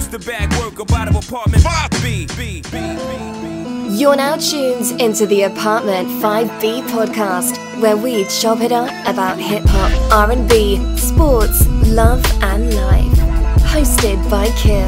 Used to bag work about an apartment 5B. You're now tuned into the Apartment 5B podcast, where we chop it up about hip-hop, R&B, sports, love and life. Hosted by Kill.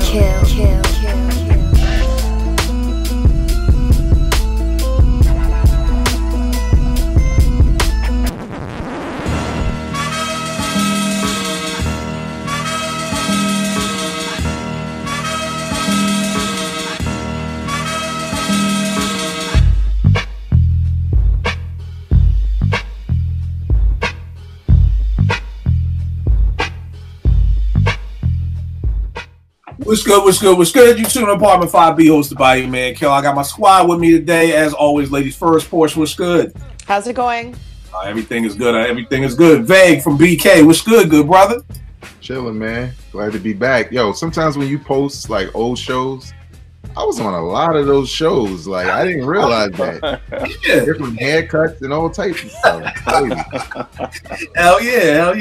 What's good? What's good? What's good? You tune in Apartment 5B, hosted by your man Kill. I got my squad with me today, as always. Ladies first. Porsche, what's good? How's it going? Everything is good. Everything is good. Vague from BK, what's good, good brother? Chilling, man. Glad to be back. Yo, sometimes when you post like old shows, I was on a lot of those shows. Like I didn't realize that. Yeah. Different haircuts and all types of stuff. Hell yeah.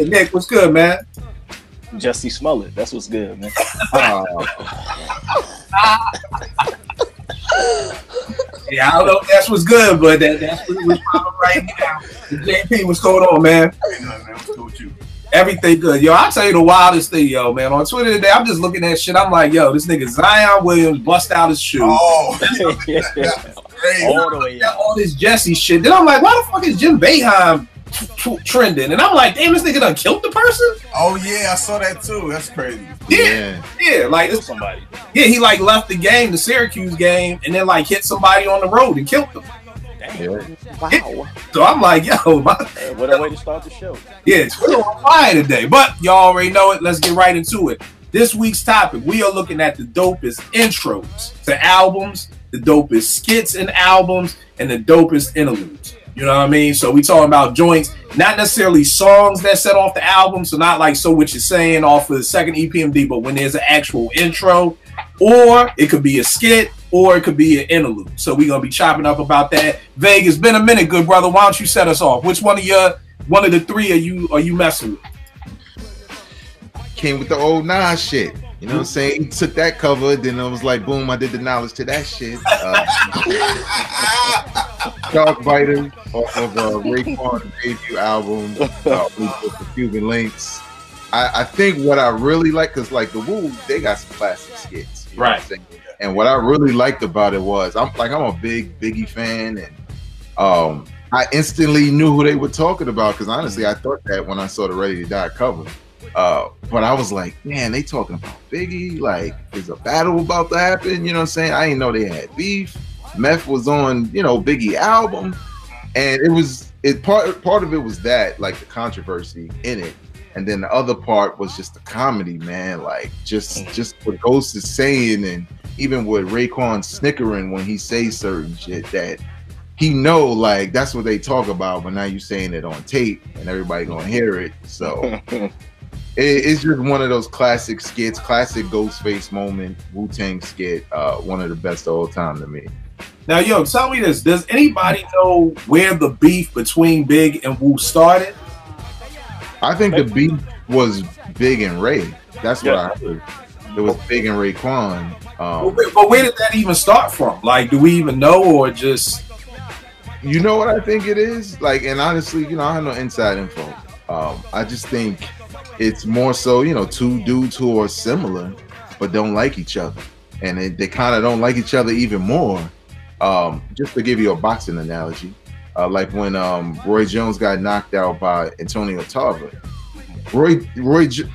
Nick, what's good, man? Jussie Smollett, that's what's good, man. Yeah, I don't know if that's what's good, but that's what we're popping right now. JP, what's going on, man? What's good with you? Everything good. Yo, I'll tell you the wildest thing, yo, man. On Twitter today, I'm just looking at shit. I'm like, yo, this nigga Zion Williams bust out his shoe. Oh, Yeah. All the way out. All this Jussie shit. Then I'm like, why the fuck is Jim Boeheim trending? And I'm like, damn, this nigga done killed the person? oh yeah, I saw that too. That's crazy. Yeah, like Kill somebody. yeah, he like left the game, the Syracuse game, and then like hit somebody on the road and killed them. Damn. Wow. So I'm like, yo, What a way to start the show. yeah, it's on fire today. But y'all already know it. Let's get right into it. This week's topic, we are looking at the dopest intros to albums, the dopest skits and albums, and the dopest interludes. You know what I mean? So we talking about joints, not necessarily songs that set off the album. So not like So What You're Saying off of the second EPMD, but when there's an actual intro, or it could be a skit, or it could be an interlude. So we're gonna be chopping up about that. Vague, it's been a minute, good brother. Why don't you set us off? Which one of the three are you messing with? Came with the old Nas shit. You know what I'm saying? He took that cover, then I was like, boom, I did the knowledge to that shit. Shark Biter off of Raekwon's debut album, with the Cuban Links. I think what I really like, because like the Wu, they got some classic skits. You know what I'm saying? And what I really liked about it was, I'm a big Biggie fan, and I instantly knew who they were talking about, because honestly, I thought that when I saw the Ready to Die cover. But I was like, man, they talking about Biggie, like is a battle about to happen, you know what I'm saying? I didn't know they had beef. Meth was on, Biggie album, and part of it was that, like the controversy in it, and then the other part was just the comedy, man, like just what Ghost is saying, and even with Raekwon snickering when he says certain shit that he know, like that's what they talk about, but now you saying it on tape and everybody gonna hear it, so it's just one of those classic skits, classic Ghostface moment, Wu-Tang skit, one of the best of all time to me. Now, yo, tell me this. Does anybody know where the beef between Big and Wu started? I think the beef was Big and Ray. That's what I heard. It was Big and Raekwon. But where did that even start from? Like, do we even know, or just... You know what I think it is? Like, and honestly, I have no inside info. I just think it's more so, two dudes who are similar but don't like each other, and they kind of don't like each other even more. Just to give you a boxing analogy, like when Roy Jones got knocked out by Antonio Tarver.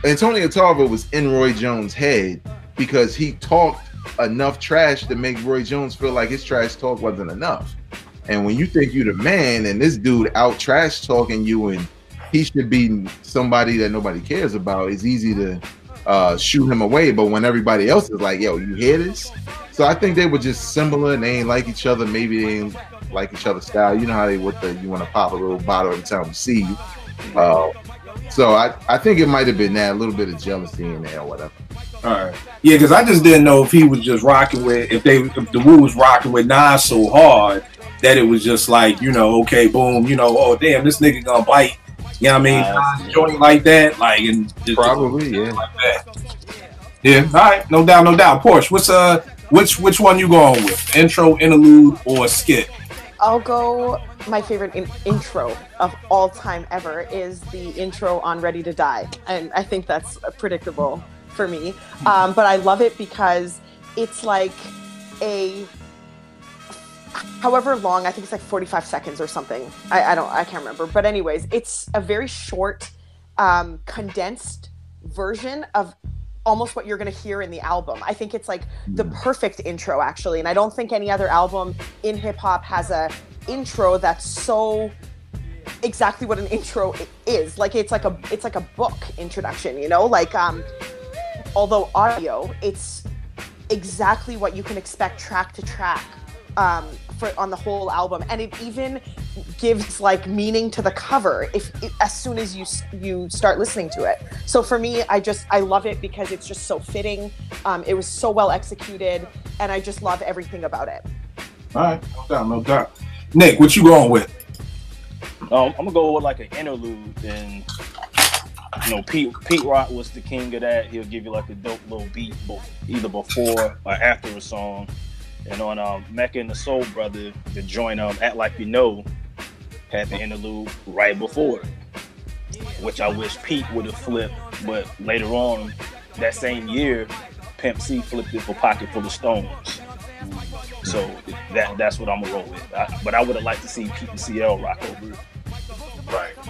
Antonio Tarver was in Roy Jones' head because he talked enough trash to make Roy Jones feel like his trash talk wasn't enough. And when you think you're the man and this dude out trash talking you and he should be somebody that nobody cares about, it's easy to shoot him away. But when everybody else is like, yo, you hear this? So I think they were just similar and they ain't like each other. Maybe they ain't like each other's style. You know how they you want to pop a little bottle every time we see you. So I think it might have been that, a little bit of jealousy in there or whatever. All right. Yeah, because I just didn't know if he was just rocking with, if the Wu was rocking with Nas so hard that it was just like, okay, boom, oh damn, this nigga gonna bite. You know what I mean? Joint like that, like, and just probably, yeah. Like that. Yeah, all right, no doubt, no doubt. Porsche, which one you going with? Intro, interlude, or skit? I'll go. My favorite intro of all time ever is the intro on Ready to Die, and I think that's predictable for me. But I love it because it's like however long, I think it's like 45 seconds or something. I can't remember. But anyways, it's a very short, condensed version of almost what you're going to hear in the album. I think it's like the perfect intro, actually. And I don't think any other album in hip hop has a intro that's so exactly what an intro is. Like it's like a book introduction, you know? Like although audio, it's exactly what you can expect track to track on the whole album, and it even gives like meaning to the cover as soon as you start listening to it. So for me, I love it because it's just so fitting. It was so well executed, and I just love everything about it. All right, no doubt. Nick, what you going with? I'm gonna go with like an interlude, and you know, Pete Rock was the king of that. He'll give you like a dope little beat, either before or after a song. And on Mecca and the Soul Brother, the joint Act Like You Know had the interlude right before it, which I wish Pete would have flipped, but later on that same year, Pimp C flipped it for Pocket Full of Stones. So that's what I'm gonna roll with. But I would have liked to see Pete and CL rock over it.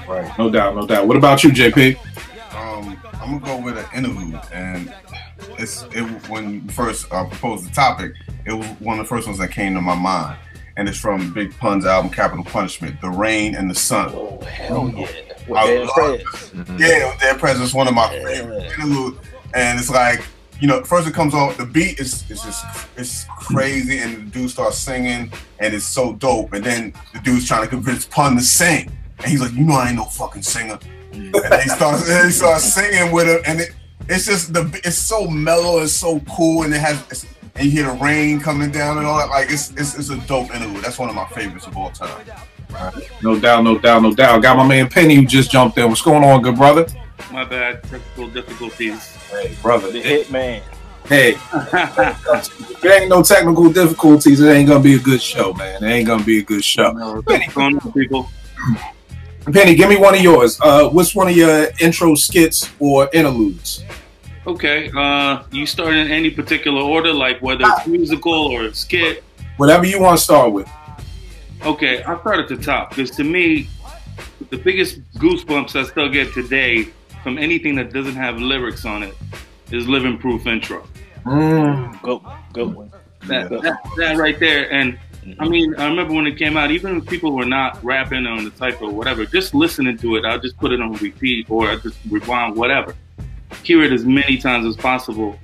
Right. No doubt. What about you, JP? I'm gonna go with an interlude, and when you first proposed the topic, it was one of the first ones that came to my mind, and it's from Big Pun's album Capital Punishment, The Rain and the Sun. Oh hell yeah! Their Presence is one of my favorite interludes, and it's like, you know, first it comes off, the beat is it's crazy, and the dude starts singing, and it's so dope, and then the dude's trying to convince Pun to sing, and he's like, you know, I ain't no fucking singer. And he starts singing with her, and it's just it's so mellow, it's so cool, and and you hear the rain coming down and all that. Like it's a dope interlude. That's one of my favorites of all time. Right. No doubt. Got my man Penny who just jumped in. What's going on, good brother? My bad, technical difficulties. Hey, brother, the hit man. Hey, if there ain't no technical difficulties, it ain't gonna be a good show, man. It ain't gonna be a good show. No, people. Penny, give me one of yours. What's one of your intro skits or interludes? Okay, you start in any particular order, like whether it's musical or skit? Whatever you want to start with. Okay, I'll start at the top, because to me, the biggest goosebumps I still get today from anything that doesn't have lyrics on it is Living Proof intro. Good one. That right there, and I mean, I remember when it came out, even if people were not rapping on the type or whatever, just listening to it, I'll just put it on repeat or I just rewind, whatever. Hear it as many times as possible.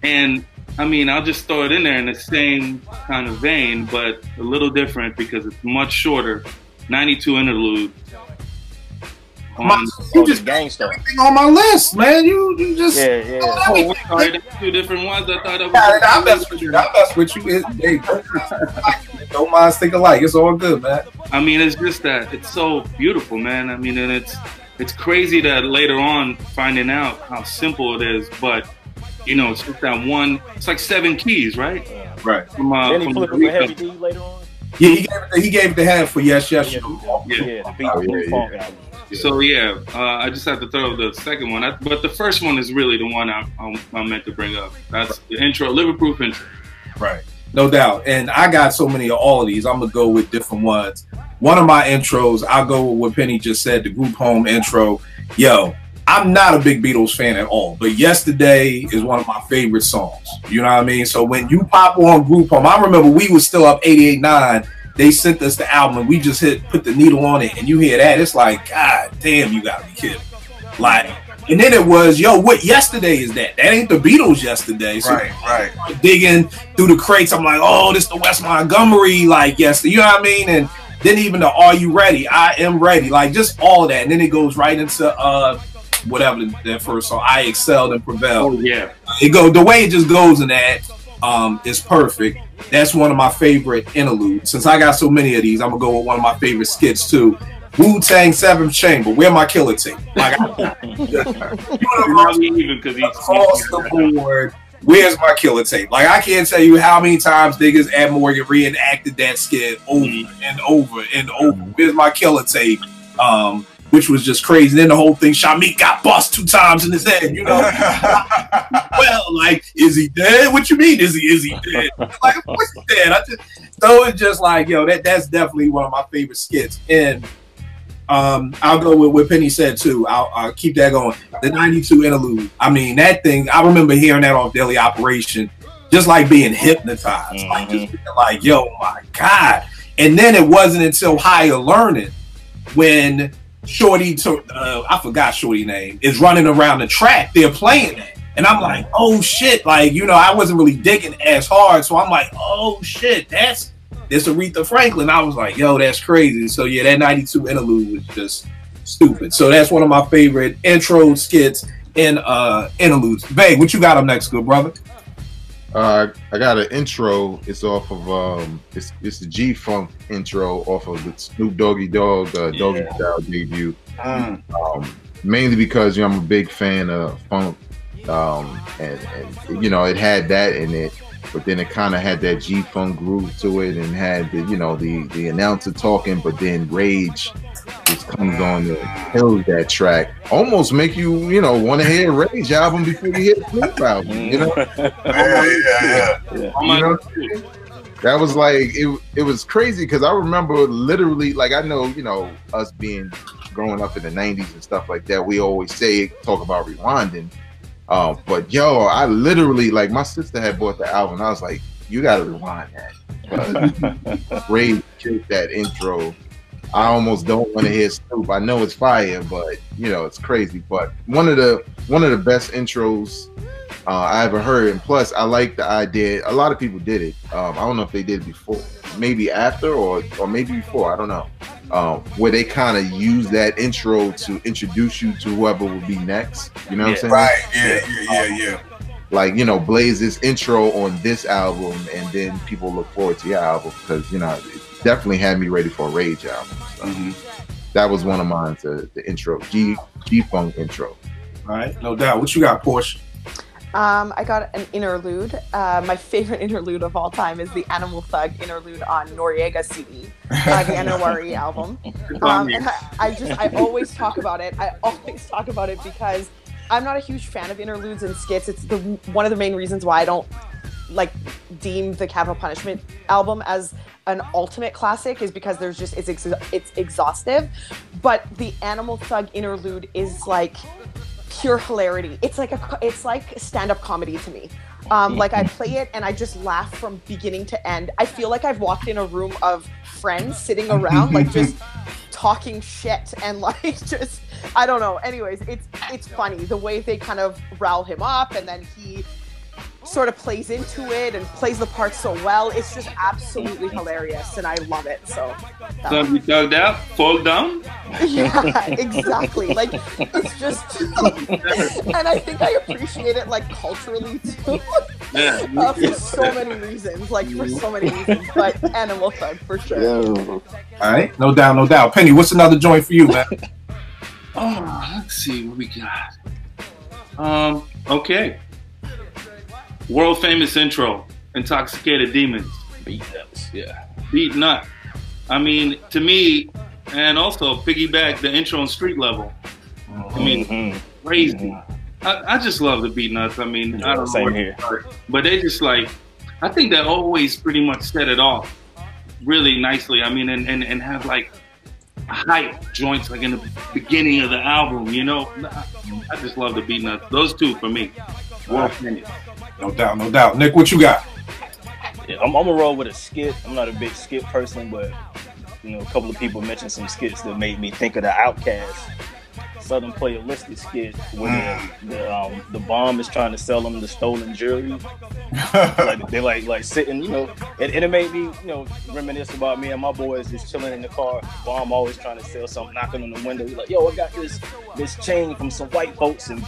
And I mean, I'll just throw it in there in the same kind of vein, but a little different because it's much shorter. 92 interlude. You just gangster everything on my list, man. You just Oh, sorry, that's two different ones. I thought I mess with you. Hey, don't mind think alike. It's all good, man. I mean, it's just that it's so beautiful, man. I mean, and it's crazy that later on finding out how simple it is, but you know, it's just that one. It's like 7 keys, right? Right. Then he flipped it for Heavy D later on. Yeah, he gave it to Head for Yes. The beat funk album. So yeah, I just have to throw the second one. But the first one is really the one I meant to bring up. That's the intro, Living Proof intro. Right. No doubt. And I got so many of all of these. I'm going to go with different ones. One of my intros, I'll go with what Penny just said, the Group Home intro. Yo, I'm not a big Beatles fan at all, but Yesterday is one of my favorite songs. You know what I mean? So when you pop on Group Home, I remember we was still up 88.9. They sent us the album and we just put the needle on it, and you hear that, it's like, God damn, you gotta be kidding. Like, and then it was, yo, what Yesterday is that? That ain't the Beatles Yesterday. So right. Digging through the crates, I'm like, oh, this the Wes Montgomery, like, Yesterday, you know what I mean? And then even the Are You Ready? I Am Ready, like just all of that. And then it goes right into whatever that first song, I Excelled and Prevailed. Oh yeah. The way it just goes in that is perfect. That's one of my favorite interludes. Since I got so many of these, I'm gonna go with one of my favorite skits too. Wu-Tang 7th Chamber. Where my killer tape? Like, across the board. Where's my killer tape? Like, I can't tell you how many times niggas at Morgan reenacted that skit over and over and over. Where's my killer tape? Which was just crazy. And then the whole thing, Shamik got bust 2 times in his head, you know? Well, like, is he dead? What you mean, is he dead? Like, of course he's dead. So it's just like, yo, that's definitely one of my favorite skits. And I'll go with what Penny said too. I'll keep that going. The 92 interlude. I mean, that thing, I remember hearing that on Daily Operation, just like being hypnotized. Like, just being like, yo, my God. And then it wasn't until Higher Learning when Shorty, I forgot Shorty's name, is running around the track. They're playing that. And I'm like, oh shit. Like, you know, I wasn't really digging as hard. So I'm like, oh shit, this Aretha Franklin. I was like, yo, that's crazy. So yeah, that 92 interlude was just stupid. So that's one of my favorite intro skits in interludes. Babe, what you got up next, good brother? I got an intro. It's off of it's the G-Funk intro off of the Snoop Doggy Dogg Doggy Style debut. Mainly because, you know, I'm a big fan of funk, and you know, it had that in it, but then it kind of had that G-Funk groove to it, and had the, you know, the announcer talking, but then Rage just comes on to kill that track. Almost make you, you know, want to hear a Rage album before you hear the Snoop album, you know? You know, that was like, it was crazy, because I remember literally, like, I know, you know, us being growing up in the 90s and stuff like that, we always talk about rewinding. But yo, I literally, like, my sister had bought the album, and I was like, you gotta rewind that. Ray killed that intro. I almost don't want to hear Snoop. I know it's fire, but you know, it's crazy. But one of the best intros I ever heard, and plus I like the idea. A lot of people did it. I don't know if they did it before, maybe after, or maybe before. I don't know. Where they kind of use that intro to introduce you to whoever will be next. You know what I'm saying? Right. Yeah. Like, you know, Blaze's intro on this album, and then people look forward to your album, because, you know, it definitely had me ready for a Rage album. So that was one of mine, the intro, G-Funk intro. All right, no doubt. What you got, Porsche? I got an interlude. My favorite interlude of all time is the Animal Thug interlude on Noriega CD, the Anawari album. And I always talk about it. I always talk about it because I'm not a huge fan of interludes and skits. It's one of the main reasons why I don't like deem the Capital Punishment album as an ultimate classic, is because there's just it's exhaustive. But the Animal Thug interlude is like pure hilarity. It's like stand-up comedy to me. Like, I play it and I just laugh from beginning to end. I feel like I've walked in a room of friends sitting around, like, just talking shit, and like, just, I don't know. Anyways, it's funny the way they kind of rile him up, and then he sort of plays into it and plays the part so well. It's just absolutely hilarious, and I love it. So you thugged out, fall down. Yeah, exactly. Like, it's just, and I think I appreciate it, like, culturally too. For so many reasons. But Animal Thug for sure. All right, no doubt. Penny, what's another joint for you, man? Let's see what we got. Okay. World famous intro, Intoxicated Demons. Beat nuts, yeah. Beat nut. I mean, to me, and also piggyback the intro on Street Level. I mean, crazy. I just love the beat nuts. I mean, I don't know here. But they just, like, I think they always pretty much set it off really nicely. I mean, and have like hype joints like in the beginning of the album, you know. I just love the beat nuts. Those two for me. World famous. No doubt. Nick, what you got? Yeah, I'm gonna roll with a skit. I'm not a big skit person, but you know, a couple of people mentioned some skits that made me think of the Outkast Southern Playalistic skit where the bomb is trying to sell them the stolen jewelry. Like, they like sitting, you know, and it made me, you know, reminisce about me and my boys just chilling in the car. Bomb always trying to sell something, knocking on the window. He's like, yo, I got this chain from some white folks in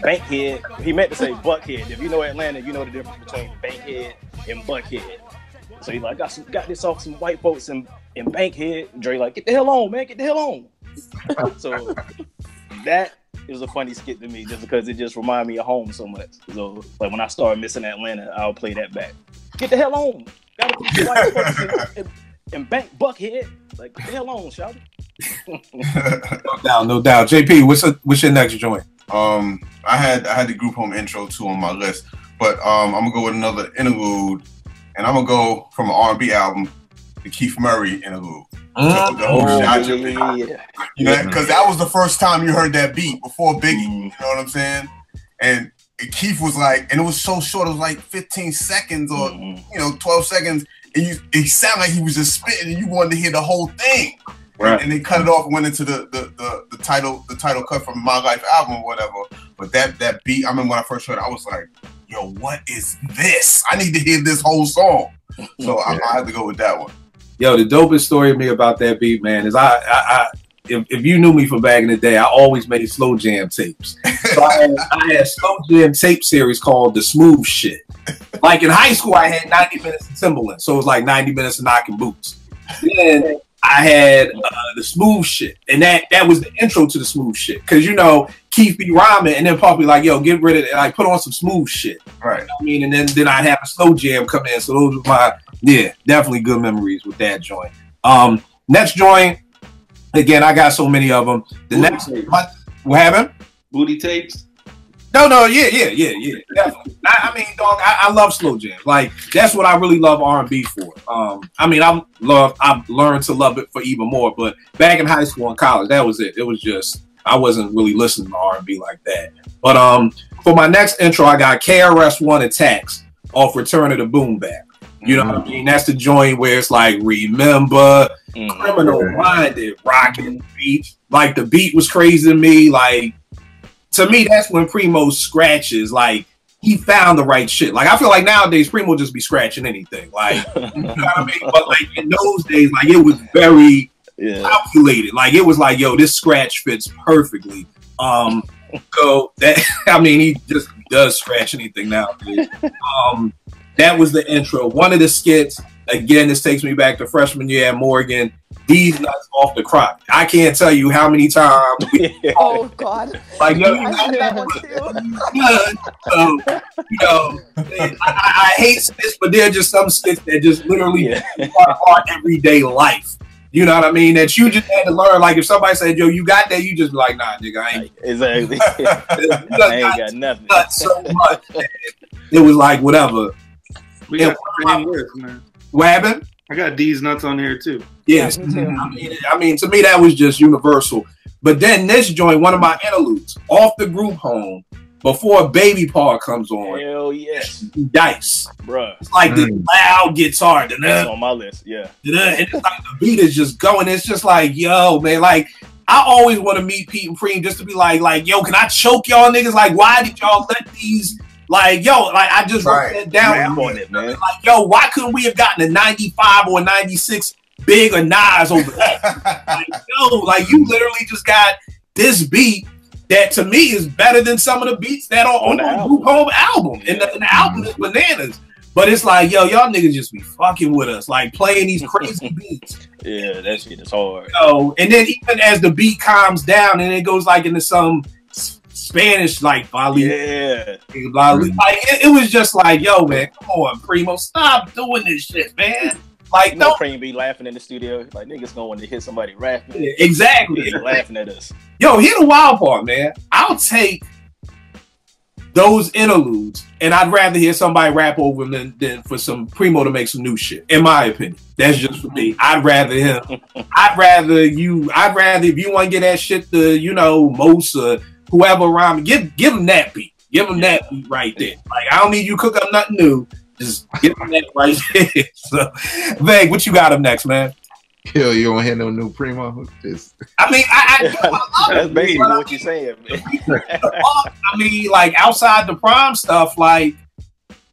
Bankhead. He meant to say Buckhead. If you know Atlanta, you know the difference between Bankhead and Buckhead. So he's like, I got this off some white folks in in Bankhead, Dre like, get the hell on, man, get the hell on. So that is a funny skit to me, just because it just reminded me of home so much. So like when I started missing Atlanta, I'll play that back. Get the hell on. Gotta put the white folks in Bank Buckhead. Like, get the hell on, shout. No doubt. JP, what's your next joint? I had the group home intro too on my list, but I'm gonna go with another interlude, and I'm gonna go from an R&B album, the Keith Murray interlude. The whole you know, because that was the first time you heard that beat before Biggie. You know what I'm saying? And Keith was like, and it was so short, it was like 15 seconds or 12 seconds, and it sounded like he was just spitting, and you wanted to hear the whole thing. Right. And they cut it off and went into the title cut from My Life album or whatever. But that beat, I remember when I first heard it, I was like, yo, what is this? I need to hear this whole song. So I had to go with that one. Yo, the dopest story of me about that beat, man, is if you knew me from back in the day, I always made slow jam tapes. So I had slow jam tape series called The Smooth Shit. Like in high school, I had 90 minutes of Timberland, so it was like 90 minutes of knocking boots. Then I had The Smooth Shit, and that was the intro to The Smooth Shit, because you know Keith be rhyming, and then Puffy like, yo, get rid of it, like put on some smooth shit. Right. You know what I mean, and then I'd have a slow jam come in. So those were my definitely good memories with that joint. Next joint, again, I got so many of them. The next, what happened? Booty tapes. No, yeah, definitely. I mean, dog, I love slow jams. Like that's what I really love R&B for. I mean, I've learned to love it for even more. But back in high school and college, that was it. It was just I wasn't really listening to R&B like that. But for my next intro, I got KRS-One Attacks off Return of the Boom Bap. You know what I mean? That's the joint where it's like, remember, Criminal Minded, rocking beat. Like the beat was crazy to me. Like to me, that's when Primo scratches. Like he found the right shit. Like I feel like nowadays Primo just be scratching anything. Like you know what I mean? But like in those days, like it was very calculated. Like it was like, yo, this scratch fits perfectly. So that I mean, he just does scratch anything nowadays. That was the intro. One of the skits, again, this takes me back to freshman year at Morgan. These nuts off the crock. I can't tell you how many times. Oh God! Like yo, I hate skits, but they're just some skits that just literally are our everyday life. You know what I mean? That you just had to learn. Like if somebody said, "Yo, you got that," you just be like, "Nah, nigga, I ain't." Exactly. I ain't got nothing. Not so much. It was like whatever. We got words, man. What happened? I got these nuts on here too. Yes. I mean, to me that was just universal. But then this joint, one of my interludes, off the group home, before Baby Part comes on. Hell yes. Dice. Bruh. It's like the loud guitar. That's on my list, yeah. And it's like the beat is just going. It's just like, yo, man, like I always want to meet Pete and Preem just to be like, yo, can I choke y'all niggas? Like, why did y'all let these like, yo, like I just wrote that down on it, man. Like, yo, why couldn't we have gotten a 95 or a 96 Big or Nas over that? Like, yo, like you literally just got this beat that to me is better than some of the beats that are on the Group Home album. And the album is bananas. But it's like, yo, y'all niggas just be fucking with us, like playing these crazy beats. Yeah, that shit is hard. So, and then even as the beat calms down and it goes like into some Spanish, like Bali. Yeah. Like, it was just like, yo, man, come on, Primo, stop doing this shit, man. Like, no, Primo be laughing in the studio. Like, niggas going to hear somebody rapping. Yeah, exactly. Laughing at us. Yo, here's the wild part, man. I'll take those interludes, and I'd rather hear somebody rap over them than for some Primo to make some new shit, in my opinion. That's just for me. I'd rather him. I'd rather if you want to get that shit to, you know, Mosa, whoever around me, give him that beat. Give him that beat right there. Like, I don't need you to cook up nothing new. Just give him that right there. So, Veg, what you got up next, man? Yo, you don't hear no new Primo? I mean, I that's basically what you're saying, man. I mean, like, outside the Prime stuff, like,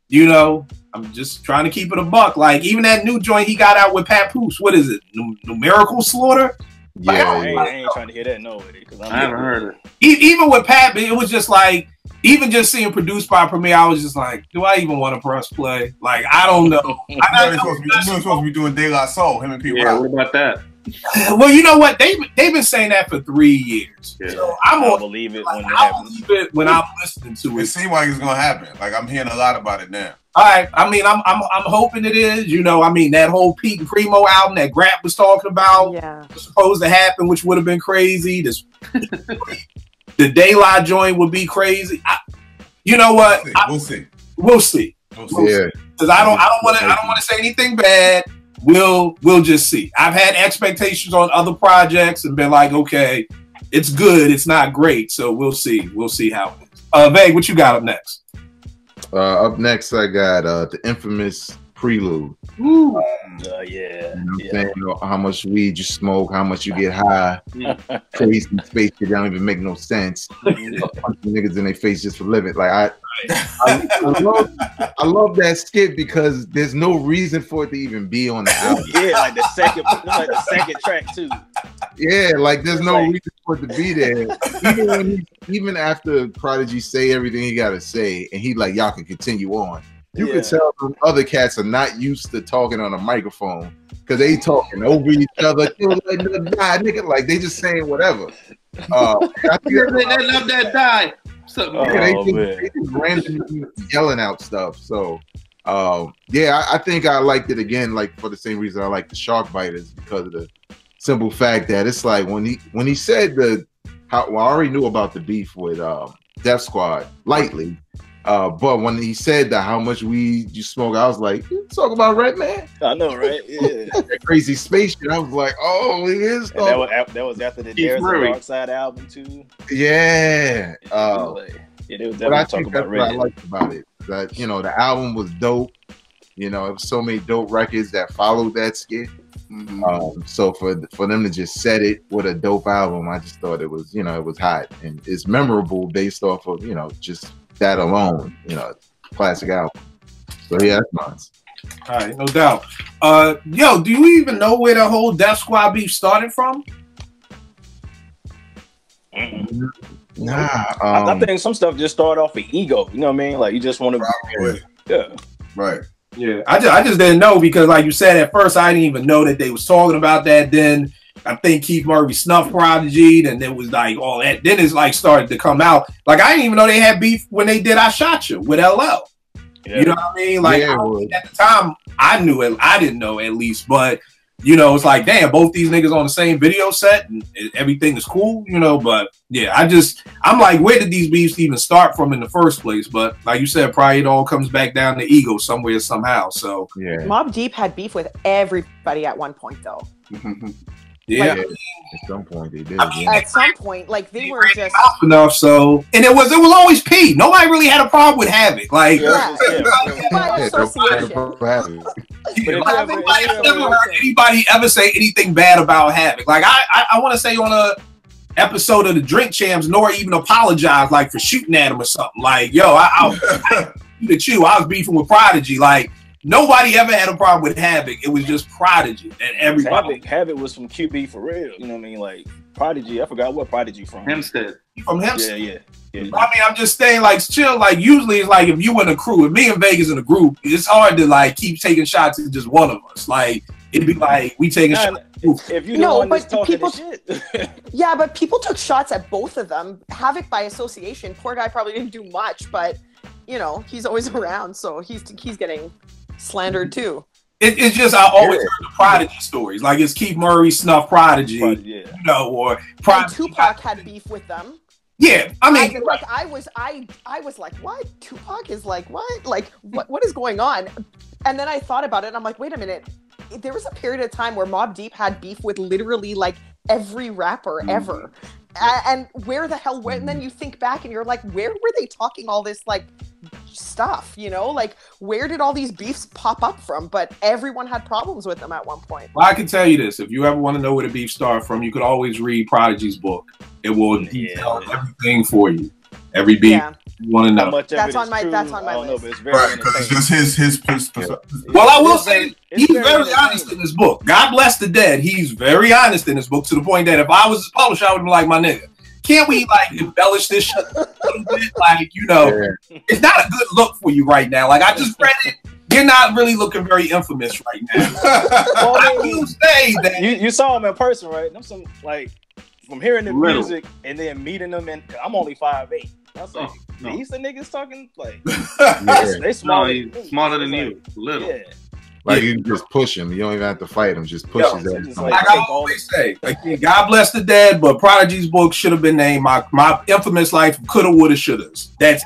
you know, I'm just trying to keep it a buck. Like, even that new joint he got out with Papoose, what is it? Numerical Slaughter? Yeah, I ain't trying to hear that, no way. I haven't heard it. Even with Pat, it was just like, even just seeing produced by Premier, I was just like, do I even want to press play? Like, I don't know. You're supposed to be doing De La Soul, him and Pete Rock. What about that? Well, you know what? They've been saying that for 3 years. Yeah. So I'll believe it when it happens. Believe it when I'm listening to it. It seems like it's gonna happen. Like I'm hearing a lot about it now. All right. I mean, I'm hoping it is. You know, I mean, that whole Pete and Primo album that Grap was talking about was supposed to happen, which would have been crazy. The De La joint would be crazy. You know what? We'll see. Yeah. Because I don't want to say anything bad. We'll just see. I've had expectations on other projects and been like, okay, it's good, it's not great. So we'll see. We'll see how it is. Vague, what you got up next? Up next, I got the infamous Prelude. Yeah. You know what I'm saying? You know, how much weed you smoke, how much you get high, crazy space that don't even make no sense. Punching niggas in their face just for living. Like I love that skit because there's no reason for it to even be on the album. Yeah, like the second track too. Yeah, like there's no reason for it to be there. Even after Prodigy say everything he gotta say, and he like, y'all can continue on. You can tell them other cats are not used to talking on a microphone because they talking over each other. Nigga, like they just saying whatever. I think they love that die. They just randomly yelling out stuff. So I think I liked it again, like for the same reason I like the Shark Biters, because of the simple fact that it's like when he said I already knew about the beef with Def Squad lightly. But when he said that how much weed you smoke, I was like, you talk about Redman? I know, right? Yeah. That crazy space shit. I was like, oh, he is. That was after the There's a Dark Side album too. Yeah. They was but I talking think that's about what I liked about it. That, you know, the album was dope. You know, it was so many dope records that followed that skit. So for them to just set it with a dope album, I just thought it was, you know, it was hot and it's memorable based off of, you know, just that alone, you know, classic album. So yeah, that's mine. All right, no doubt. Yo, do you even know where the whole Def Squad beef started from? Nah, I think some stuff just started off with ego. You know what I mean? Like you just want to, right. Yeah, I just didn't know because, like you said, at first I didn't even know that they was talking about that. Then I think Keith Murray snuffed Prodigy, and then it was like all that. Then it's like started to come out. Like I didn't even know they had beef when they did "I Shot You" with LL. Yeah. You know what I mean? Like at the time, I knew it. I didn't know at least, but you know, it's like, damn, both these niggas on the same video set and everything is cool, you know. But yeah, I'm like, where did these beefs even start from in the first place? But like you said, probably it all comes back down to ego somewhere, somehow. So yeah, Mobb Deep had beef with everybody at one point, though. Yeah, like, at some point they did. At some point, like they were just enough. So, and it was always P. Nobody really had a problem with Havoc. Like, I've never heard anybody ever say anything bad about Havoc. Like, I want to say on a episode of the Drink Champs, Nora even apologized, like for shooting at him or something. Like, yo, I was beefing with Prodigy. Like, nobody ever had a problem with Havoc. It was just Prodigy and everybody. Havoc was from QB for real. You know what I mean? Like Prodigy, I forgot what Prodigy from. Hempstead. From Hempstead. Yeah. I mean, I'm just saying, like, chill. Like, usually it's like if you in a crew, if me and Vegas in a group, it's hard to like keep taking shots at just one of us. Like, it'd be like we taking shots. If you know, but people, shit. Yeah, but people took shots at both of them. Havoc by association. Poor guy probably didn't do much, but you know, he's always around, so he's getting slandered too. It's just I always heard the Prodigy stories. Like it's Keith Murray snuff Prodigy, you know, or Prodigy. Tupac had beef with them. Yeah, I mean, I was like, what? Tupac is like, what? Like, what is going on? And then I thought about it, and I'm like, wait a minute. There was a period of time where Mobb Deep had beef with literally like every rapper ever. And where the hell went? And then you think back, and you're like, where were they talking all this like stuff? You know, like where did all these beefs pop up from? But everyone had problems with them at one point. Well, I can tell you this: if you ever want to know where the beef started from, you could always read Prodigy's book. It will detail everything for you. Every beef you want to know. That's on my list. Right, because it's just his perspective. Well, I will say he's very honest in his book. God bless the dead. He's very honest in his book to the point that if I was his publisher, I would be like, my nigga, can't we like embellish this shit a little bit? Like, you know, it's not a good look for you right now. Like, I just read it. You're not really looking very infamous right now. Well, I will say that you saw him in person, right? Them some like from hearing the music and then meeting them, and I'm only 5'8". I was like, these the niggas talking like they smaller. No, smaller than you, little. Yeah. Like you can just push him. You don't even have to fight him. Just push his ass. Like I always say, again, God bless the dead, but Prodigy's book should have been named my infamous life coulda, woulda, shouldas. That's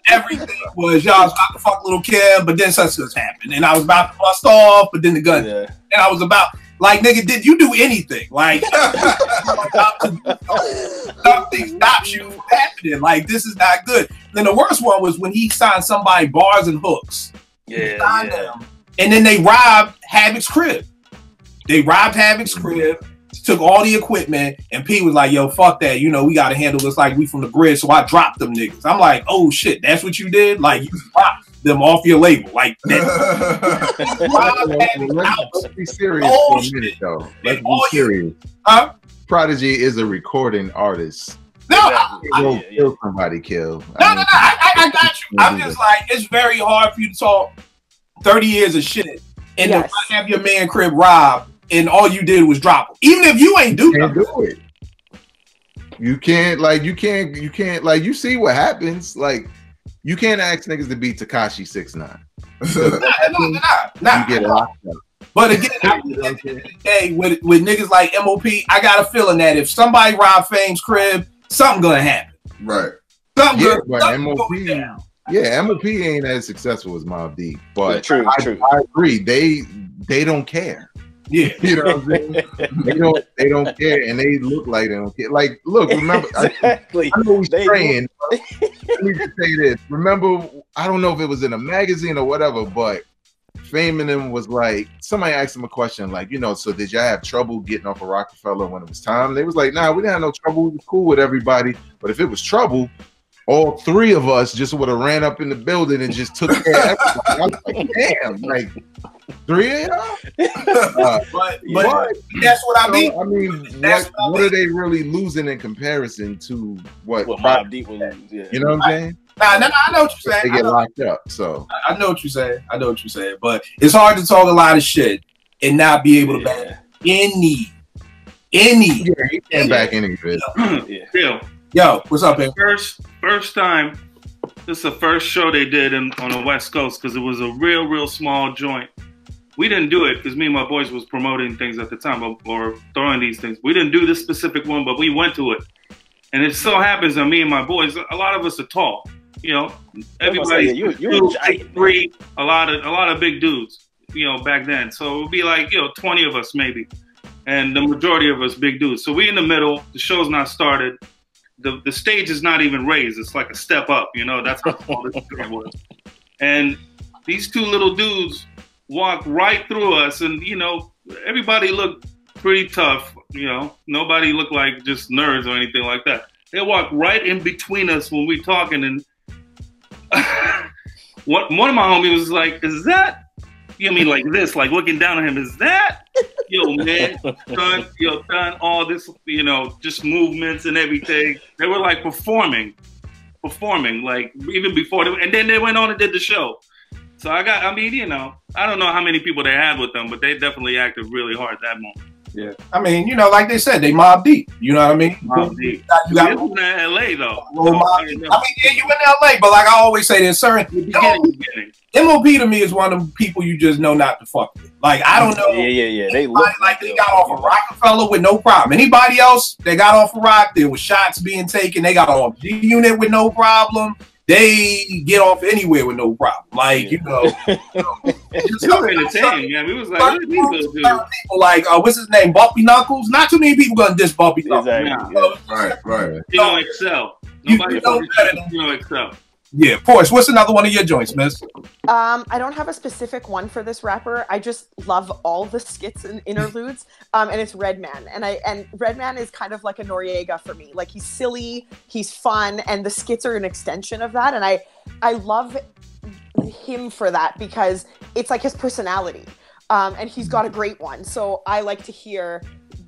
everything was y'all was about to fuck little Kim, but then such happened, and I was about to bust off, but then the gun, and I was about like, nigga, did you do anything? Like something stops you from happening. Like this is not good. Then the worst one was when he signed somebody bars and hooks. Them, and then they robbed Havoc's crib. They robbed Havoc's crib, took all the equipment, and P was like, yo, fuck that. You know, we got to handle this like we from the grid. So I dropped them niggas. I'm like, oh shit, that's what you did? Like, you dropped them off your label. Like, that. Let's be serious for a minute, though. Let's be serious. Prodigy is a recording artist. No, kill somebody, kill. No, I got you. I'm just like, it's very hard for you to talk 30 years of shit and then have your man crib robbed and all you did was drop him. Even if you ain't do it. You can't like you can't you see what happens. Like you can't ask niggas to beat Tekashi 6ix9ine. Nah. You get locked up. But again, at the end of the day, with niggas like MOP, I got a feeling that if somebody robbed Fame's crib, something gonna happen. Right. Something MOP MOP ain't as successful as Mobb Deep, but I agree. They don't care. Yeah, you know what I'm saying? They don't care, and they look like they don't care. Like, look, remember? Exactly. I know he's saying. Let me just say this. Remember? I don't know if it was in a magazine or whatever, but Fame and them was like, somebody asked him a question, like, you know, so did y'all have trouble getting off of Rockefeller when it was time? They was like, nah, we didn't have no trouble. We was cool with everybody, but if it was trouble, all three of us just would have ran up in the building and just took care of everybody. I was like, damn, like 3 of y'all? But that's what I mean. I mean, what are they really losing in comparison to what Mobb Deep will lose? Yeah. You know what I'm saying? Nah, I know what you're saying. They get locked up, so. I know what you're saying. But it's hard to talk a lot of shit and not be able to back any. Yeah, you can't back any of it. Yo, what's up, man? First time. This is the first show they did on the West Coast because it was a real small joint. We didn't do it because me and my boys was promoting things at the time or throwing these things. We didn't do this specific one, but we went to it. And it so happens that me and my boys, a lot of us are tall. You know, everybody, you're 3, a lot of big dudes. You know, back then. So it would be like 20 of us maybe, and the majority of us big dudes. So we in the middle. The show's not started. The stage is not even raised. It's like a step up. You know, that's how small this show was. And these two little dudes walked right through us, and everybody looked pretty tough. You know, nobody looked like just nerds or anything like that. They walked right in between us when we talking, and one of my homies was like, "Is that?" You know, I mean, like this, like looking down at him. Is that? Yo, man, done all this, just movements and everything. They were like performing, like even before, and then they went on and did the show. So I don't know how many people they had with them, but they definitely acted really hard that moment. Yeah, I mean, like they said, they Mobb Deep. You know what I mean? Mobb Deep. You got in LA though. I mean, yeah, you in LA, but like I always say, there's certain MOP to me is one of the people you just know not to fuck with. Like I don't know. Yeah. They look like they got off of Rockefeller with no problem. Anybody else they got off of Rock, there was shots being taken. They got off G-Unit with no problem. They get off anywhere with no problem. Like, it's entertaining. Yeah, we was like, people like, what's his name? Bumpy Knuckles? Not too many people gonna diss Bumpy Knuckles. Exactly. Right. You don't excel. Nobody excel. Yeah, of course. What's another one of your joints, miss? I don't have a specific one for this rapper. I just love all the skits and interludes. And it's Redman. And Redman is kind of like a Noriega for me. Like he's silly, he's fun, and the skits are an extension of that. And I love him for that because it's like his personality. And he's got a great one. So I like to hear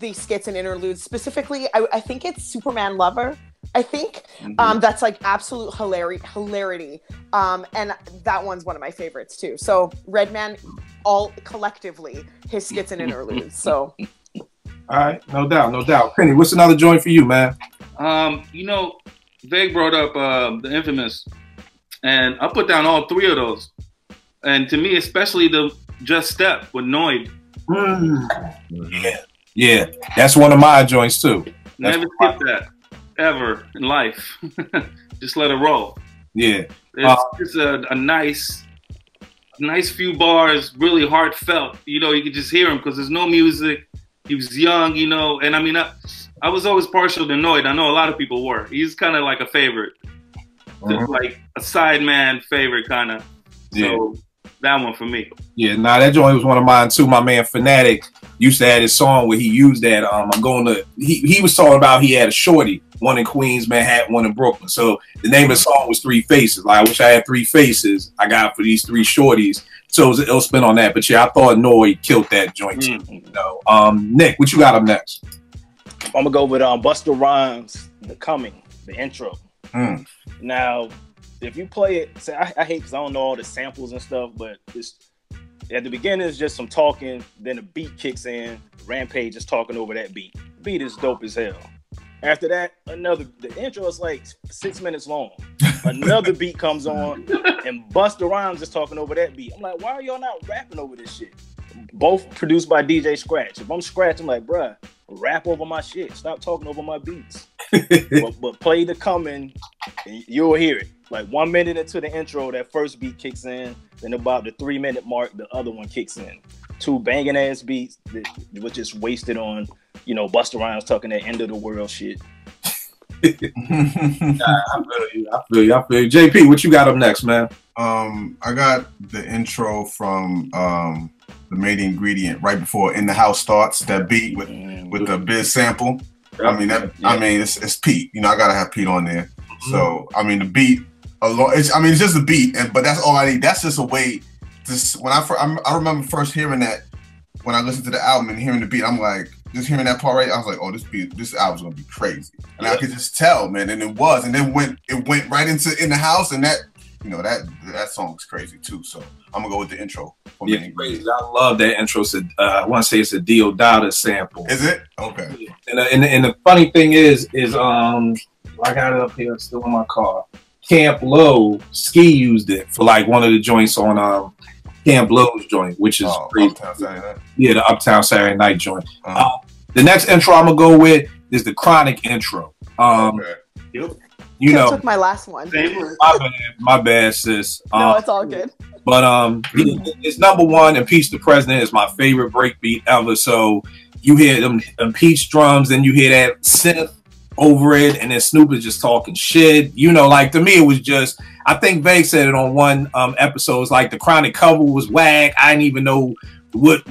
the skits and interludes. Specifically, I think it's Superman Lover. I think that's like absolute hilarity. And that one's one of my favorites too. So Redman, all collectively, his skits and interludes. So. All right, no doubt. Penny, what's another joint for you, man? You know, Veg brought up the Infamous, and I put down all three of those. And to me, especially the Just Step with Noid. Yeah, that's one of my joints too. Never skip that ever in life. Just let it roll. Yeah, it's just a nice few bars, really heartfelt. You know, you could just hear him because there's no music. He was young, you know, and I mean, I was always partial to Noid. I know a lot of people were. He's kind of like a favorite, like a sideman favorite kind of. So that one for me. Yeah, that joint was one of mine too. My man Fanatic used to have his song where he used that. He was talking about he had a shorty, one in Queens, Manhattan, one in Brooklyn. So the name of the song was Three Faces. Like, I wish I had three faces I got for these three shorties. So it'll spin on that. But yeah, I thought Noid killed that joint too. You know. Nick, what you got up next? I'm gonna go with Busta Rhymes, The Coming, the intro. Now, if you play it, say, I hate because I don't know all the samples and stuff, but it's at the beginning it's just some talking, then the beat kicks in. Rampage is talking over that beat. The beat is dope as hell. After that, the intro is like 6 minutes long. Another beat comes on, and Busta Rhymes is talking over that beat. I'm like, why are y'all not rapping over this shit? Both produced by DJ Scratch. If I'm Scratch, I'm like, bruh, rap over my shit. Stop talking over my beats. but play The Coming, and you'll hear it. Like 1 minute into the intro, that first beat kicks in. Then about the 3 minute mark, the other one kicks in. Two banging ass beats that was just wasted on, you know, Busta Rhymes talking that end of the world shit. I feel you. JP, what you got up next, man? I got the intro from the Main Ingredient right before In the House starts. That beat with the Biz sample. I mean it's Pete. You know, I gotta have Pete on there. So I mean the beat alone. It's just a beat, but that's all I need. That's just a way. I remember first hearing that when I listened to the album and hearing the beat. I'm like, just hearing that part right, I was like, oh, this album's gonna be crazy. And I could just tell, man, and it was. And then it went right into In the House, and that, you know, that song's crazy too. So I'm gonna go with the intro. Yeah, crazy. I love that intro. I want to say it's a Deodata sample. Is it? Okay. And the funny thing is I got it up here, it's still in my car. Camp Low, Ski used it for like one of the joints on Camp Low's joint, which is crazy. Uptown Saturday Night. Yeah, the Uptown Saturday Night joint. The next intro I'm gonna go with is the Chronic intro. Okay. You know, took my last one. My bad, sis. No, it's all good. But it's number one. Impeach the President is my favorite breakbeat ever. So you hear them impeach drums, and you hear that synth over it, and then Snoop is just talking shit. You know, like to me, it was just. I think Veg said it on one episode. It's like the Chronic cover was whack. I didn't even know what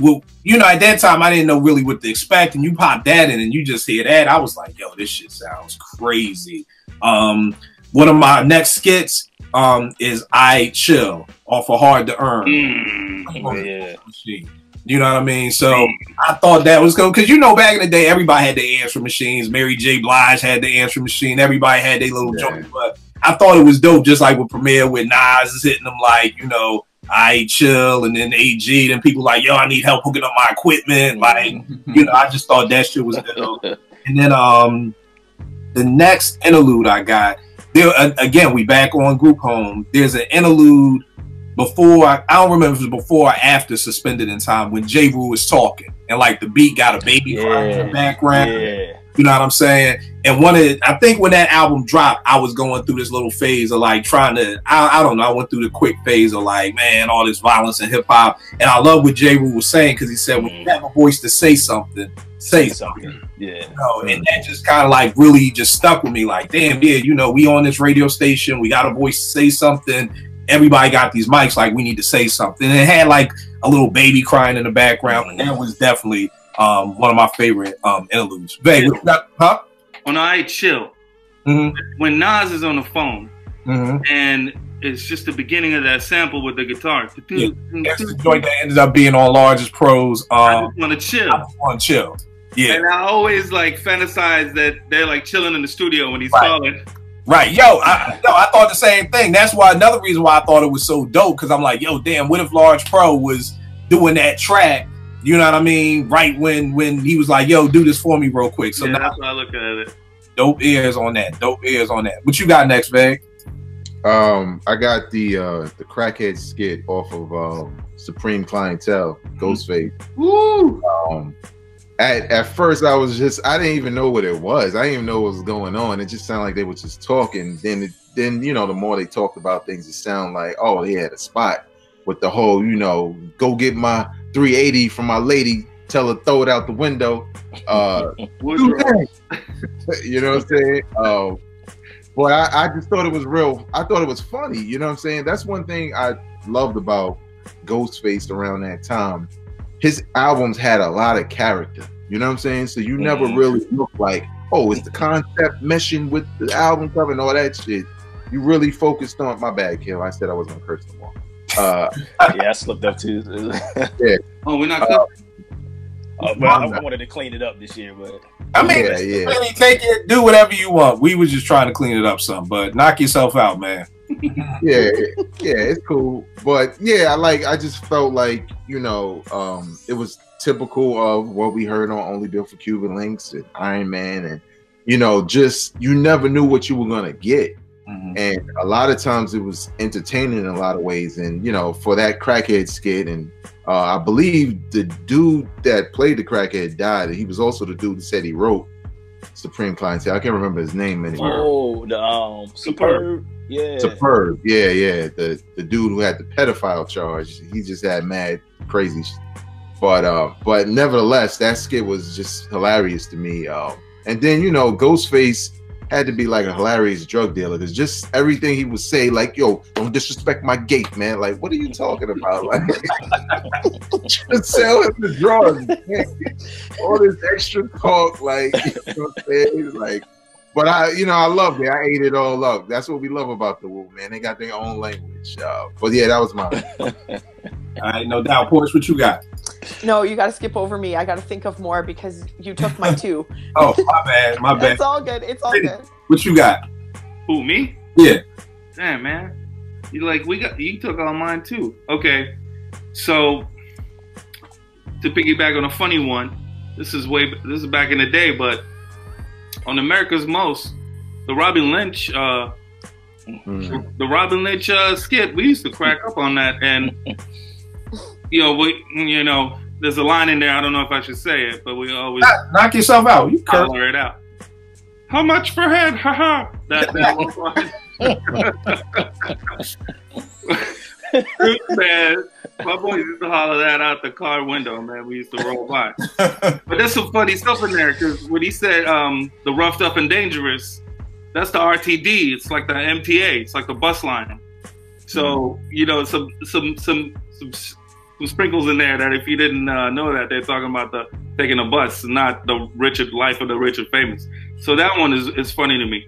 you know, at that time I didn't know really what to expect, and you pop that in and you just hear that. I was like, yo, this shit sounds crazy. One of my next skits is I Chill off of Hard to Earn. Yeah. You know what I mean? So I thought that was cool because, you know, back in the day, everybody had their answer machines. Mary J. Blige had the answer machine. Everybody had their little joint. But I thought it was dope, just like with Premiere, with Nas is hitting them like, you know, I Chill, and then AG, then people like, yo, I need help hooking up my equipment. Like, you know, I just thought that shit was dope. And then the next interlude I got, there again, we back on Group Home. There's an interlude before, I don't remember if it was before or after Suspended in Time, when J. Rue was talking and like the beat got a baby crying in the background. Yeah. You know what I'm saying? And I think when that album dropped, I was going through this little phase of like trying to, I don't know, I went through the quick phase of like, man, all this violence and hip hop. And I love what J. Rue was saying, because he said, when you have a voice to say something, say something. Yeah. You know, and that just kind of like really just stuck with me. Like, damn, yeah, you know, we on this radio station, we got a voice to say something. Everybody got these mics, like we need to say something. And it had like a little baby crying in the background, and that was definitely one of my favorite interludes. Babe, huh? On I Chill, when Nas is on the phone, and it's just the beginning of that sample with the guitar. Yeah. That's the joint that ended up being on Largest Pros. I just want to chill. I just want to chill. Yeah. And I always like fantasize that they're like chilling in the studio when he's calling. Right, I thought the same thing. That's why another reason why I thought it was so dope, because I'm like, yo, damn, what if Large Pro was doing that track? You know what I mean? Right when he was like, yo, do this for me real quick. So yeah, now, that's why I look at it. Dope ears on that. Dope ears on that. What you got next, Bag? I got the crackhead skit off of Supreme Clientele, Ghostface. Woo! At first I didn't even know what it was. I didn't even know what was going on. It just sounded like they were just talking. Then you know, the more they talked about things, it sounded like, oh, they had a spot with the whole, you know, go get my 380 from my lady, tell her throw it out the window. You know what I'm saying? But I just thought it was real. I thought it was funny. You know what I'm saying? That's one thing I loved about Ghostface around that time. His albums had a lot of character. You know what I'm saying? So you never really look like, oh, is the concept meshing with the album cover and all that shit. You really focused on, my bad, Kill. I said I wasn't gonna curse no more. Yeah, I slipped up too. Yeah. Oh, we're not. Well, I wanted to clean it up this year, but I mean, really take it, do whatever you want. We was just trying to clean it up some, but knock yourself out, man. yeah, it's cool. But yeah, I just felt like, you know, it was typical of what we heard on Only Built for Cuban Links and Iron Man, and you know, just you never knew what you were gonna get. And a lot of times it was entertaining in a lot of ways. And you know, for that crackhead skit, and I believe the dude that played the crackhead died. He was also the dude that said he wrote Supreme Clientele. I can't remember his name anymore. Oh, the Superb. Yeah. Superb. Yeah. The dude who had the pedophile charge. He just had mad crazy shit. But nevertheless, that skit was just hilarious to me. And then, you know, Ghostface had to be like a hilarious drug dealer, because just everything he would say, like, yo, don't disrespect my gate, man. Like, what are you talking about? Like, just sell him the drugs, man. All this extra talk, like, you know what I'm saying? Like, but I loved it. I ate it all up. That's what we love about the Wu, man. They got their own language. But yeah, that was mine. All right, no doubt. Porsche, what you got? No, you got to skip over me. I got to think of more because you took my two. Oh, my bad. It's all good. It's all good. What you got? Who, me? Yeah. Damn, man. You took all mine too. Okay. So to piggyback on a funny one, this is back in the day, but on America's Most, the Robin Lynch skit, we used to crack up on that, and there's a line in there, I don't know if I should say it, but we always knock yourself out. You color it out. How much for head? Haha. That was man, my boys used to holler that out the car window, man. We used to roll by. But there's some funny stuff in there, because when he said the roughed up and dangerous, that's the RTD. It's like the MTA. It's like the bus line. So some sprinkles in there that if you didn't know that, they're talking about taking a bus, not the life of the rich and famous. So that one is funny to me.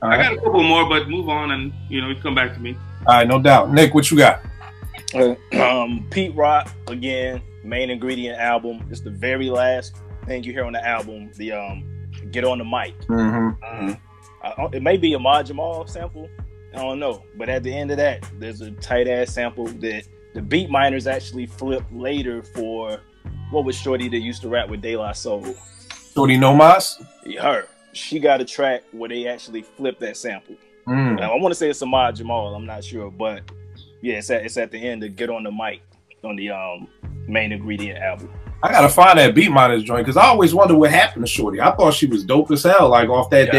I got a couple more, but move on and you come back to me. All right, no doubt. Nick, what you got? Pete Rock again, Main Ingredient album. It's the very last thing you hear on the album. The Get on the Mic. It may be a Mobb Deep sample. I don't know, but at the end of that, there's a tight ass sample that the beat miners actually flipped later for what was Shorty that used to rap with De La Soul. Shorty No Mas? Her. She got a track where they actually flipped that sample. I want to say it's a Mobb Deep, I'm not sure, but yeah, it's at the end to Get on the Mic on the Main Ingredient album. I gotta find that beat miners joint, because I always wonder what happened to Shorty. I thought she was dope as hell, like off that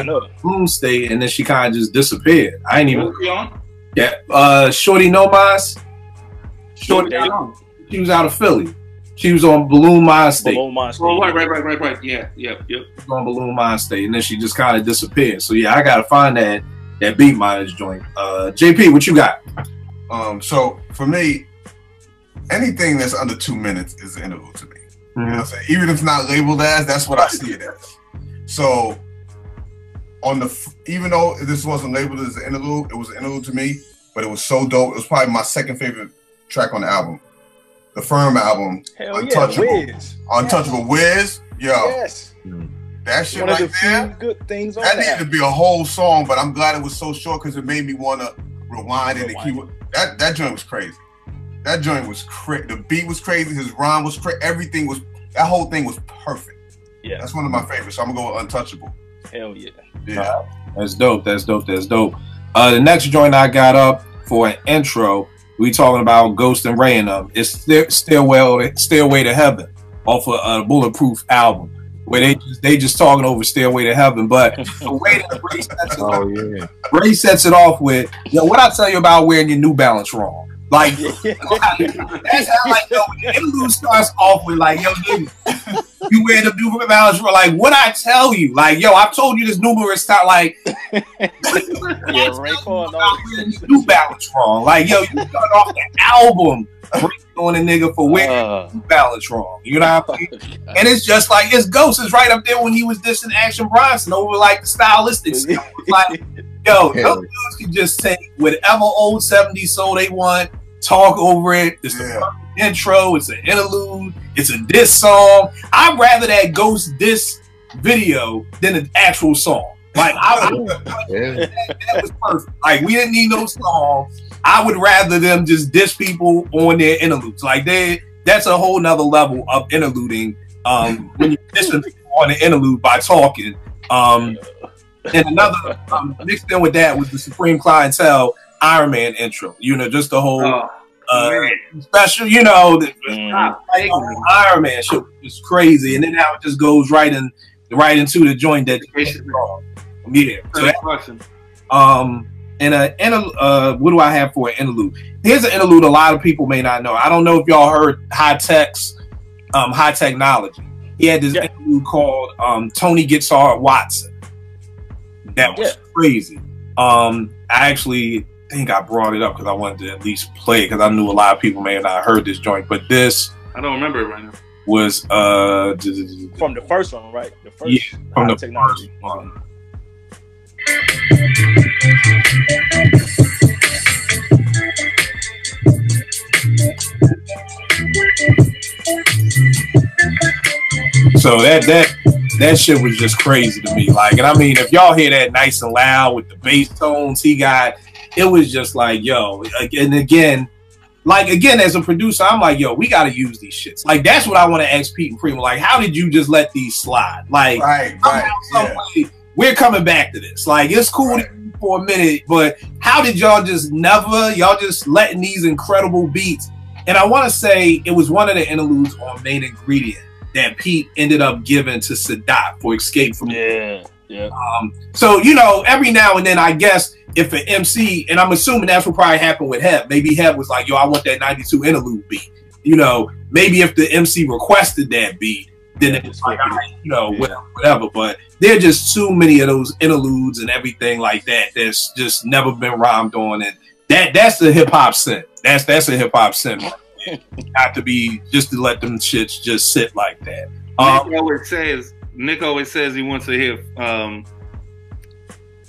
Boom state, and then she kind of just disappeared. I ain't even. Yeah, Shorty No Mas. Shorty, she was out of Philly. She was on Balloon Mind State. Oh, right. Yeah. She was on Balloon Mind State, and then she just kind of disappeared. So yeah, I gotta find that beat miners joint. JP, what you got? So for me, anything that's under 2 minutes is an interlude to me. You know what I'm saying? Even if it's not labeled as, that's what I see it as. So even though this wasn't labeled as an interlude, it was an interlude to me, but it was so dope. It was probably my second favorite track on the album. The Firm album, Hell Untouchable. Yeah, Wiz. Untouchable Wiz. Yo, Yes. that shit One of right the few there. good things on That that. needed to be a whole song, but I'm glad it was so short because it made me want to rewind and the keyword. That joint was crazy. That joint was crazy. The beat was crazy. His rhyme was crazy. Everything was. That whole thing was perfect. Yeah. That's one of my favorites. So I'm gonna go with Untouchable. Hell yeah. Yeah. That's dope. That's dope. That's dope. The next joint I got up for an intro, we talking about Ghost and Ray and them. It's Stairway to Heaven off of a Bulletproof album, where they just talking over Stairway to Heaven. But the way that Ray sets it, Ray sets it off with, yo, what I tell you about wearing your New Balance wrong. Like, that's how, like, yo, when the interlude starts off with, like, yo, nigga, you wear the New Balance wrong. Like, what I tell you, like, yo, I've told you this numerous times, like, New Balance wrong. Like, yo, you start off the album on a nigga for wearing New Balance wrong. You know what I mean? And it's just like, it's Ghost is right up there when he was dissing Action Bronson over, like, the stylistic stuff. Like, yo, those dudes can just take whatever old 70s soul they want, talk over it. It's the intro, it's an interlude, it's a diss song. I'd rather that Ghost diss video than an actual song. Like, that was perfect. Like, we didn't need no song. I would rather them just diss people on their interludes. Like, that's a whole nother level of interluding. When you diss people on the interlude by talking. And another mixed in with that was the Supreme Clientele Iron Man intro. You know, just the whole special, you know, the Iron Man shit was crazy. And then how it just goes right into the joint that yeah. So what do I have for an interlude? Here's an interlude a lot of people may not know. I don't know if y'all heard High Technology. He had this interlude called Tony Gets Hard Watson. That was crazy. I actually think I brought it up because I wanted to at least play it because I knew a lot of people may have not heard this joint. But this, I don't remember it right now. Was from the first one, right? The first from the Technology. First one. So that shit was just crazy to me. Like, and I mean, if y'all hear that nice and loud with the bass tones he got, it was just like, yo, and again, as a producer, I'm like, yo, we got to use these shits. Like, that's what I want to ask Pete and Primo. Like, how did you just let these slide? Like, some way, we're coming back to this. Like, it's cool for a minute, but how did y'all just letting these incredible beats? And I want to say it was one of the interludes on Main Ingredient that Pete ended up giving to Sadat for Escape from so, you know, every now and then, I guess, if an MC, and I'm assuming that's what probably happened with Heb, maybe Heb was like, yo, I want that 92 interlude beat. You know, maybe if the MC requested that beat, then it's like, you know, whatever. But there are just too many of those interludes and everything like that that's just never been rhymed on. And that's the hip hop sin. That's a hip hop sin. Have to be just to let them shits just sit like that. Nick always says he wants to hear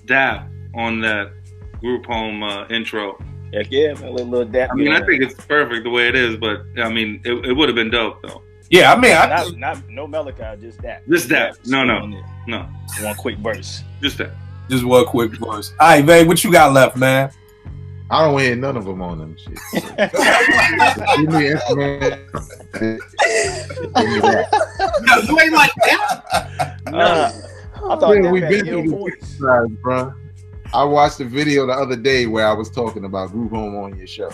Dap on that group home intro. Heck yeah, man, a little Dap. I mean, I think it's perfect the way it is, but I mean, it would have been dope though. Yeah, I mean, not no Malachi, just Dap. Just Dap. No. One quick verse. Just that. Just one quick verse. All right, babe, what you got left, man? I don't hear none of them on them shit. Give me instrument. No, you ain't like that. I thought we've been through the exercise, bro. I watched a video the other day where I was talking about Group Home on your show.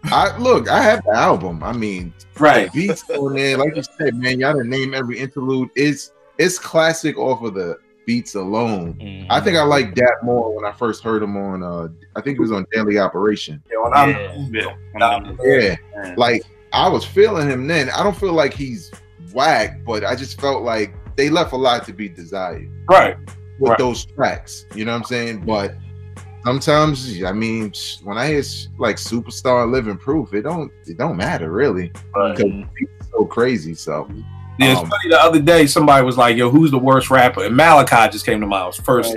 I have the album. I mean, right, beats on there, like you said, man. Y'all didn't name every interlude. It's classic off of the beats alone. I think I liked that more when I first heard him on I think it was on Daily Operation. Like, I was feeling him then. I don't feel like he's whack, but I just felt like they left a lot to be desired. Right. With those tracks. You know what I'm saying? But sometimes, I mean, when I hear like Superstar, Living Proof, it don't matter really. Because it's so crazy. So yeah, it's funny. The other day, somebody was like, "Yo, who's the worst rapper?" And Malachi just came to mind. First.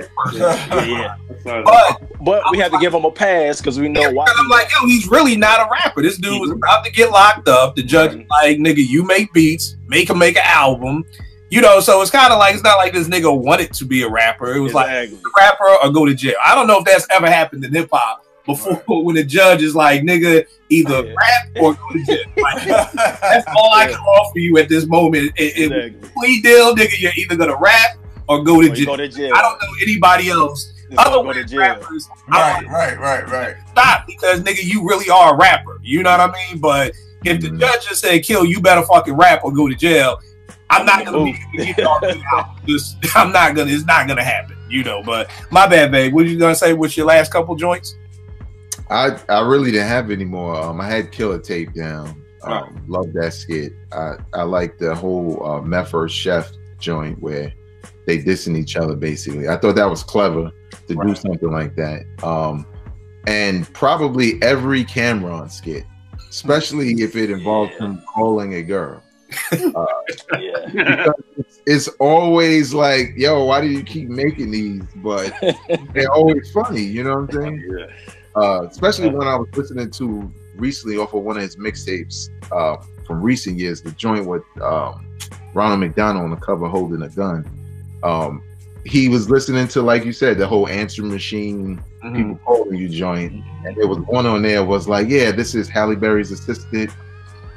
But we had to give him a pass because we know why. I'm like, yo, he's really not a rapper. This dude was about to get locked up. The judge was like, nigga, you make beats, make him make an album. You know, so it's kind of like, it's not like this nigga wanted to be a rapper. It was like, rapper or go to jail. I don't know if that's ever happened in hip hop before, when the judge is like, nigga, either rap or go to jail. Like, that's all I can offer you at this moment. Plea deal, nigga, you're either gonna rap or go to jail. I don't know anybody else. Other rappers, right. Stop, because nigga, you really are a rapper. You know what I mean? But if the judge just said, kill, you better fucking rap or go to jail, I'm not gonna I'm not gonna, it's not gonna happen, you know. But my bad, babe. What are you gonna say? What's your last couple joints? I really didn't have any more. I had Killer Tape down. Love that skit. I like the whole Meth Chef joint where they dissing each other basically. I thought that was clever to do something like that. And probably every Cameron skit, especially if it involves him calling a girl. It's always like, yo, why do you keep making these? But they're always funny, you know what I'm saying? Especially when I was listening to recently off of one of his mixtapes from recent years, the joint with Ronald McDonald on the cover holding a gun. He was listening to, like you said, the whole answering machine, people calling you joint, and there was one on there was like, yeah, this is Halle Berry's assistant.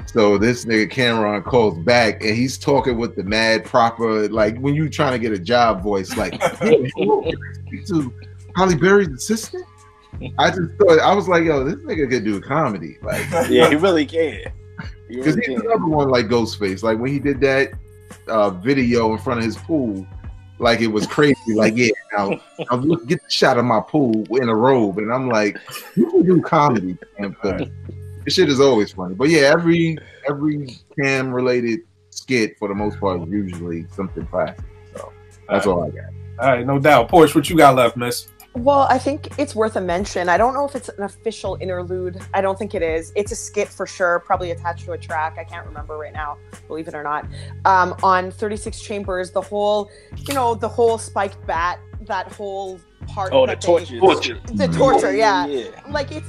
So this nigga Cameron calls back and he's talking with the mad proper, like when you trying to get a job voice, like, hey, hello, can I speak to Halle Berry's assistant? I just thought, I was like, yo, this nigga could do comedy. Like, yeah, he really can. Because he's another one like Ghostface. Like when he did that video in front of his pool, like it was crazy. Like, yeah, now look, get the shot of my pool in a robe, and I'm like, you can do comedy, man. This shit is always funny. But yeah, every Cam related skit for the most part is usually something classic. So that's all I got. All right, no doubt. Porsche, what you got left, miss? Well, I think it's worth a mention. I don't know if it's an official interlude. I don't think it is. It's a skit for sure, probably attached to a track. I can't remember right now, believe it or not. On 36 Chambers, the whole, you know, the whole spiked bat, that whole part. Oh, the torture. The torture, yeah. Like, it's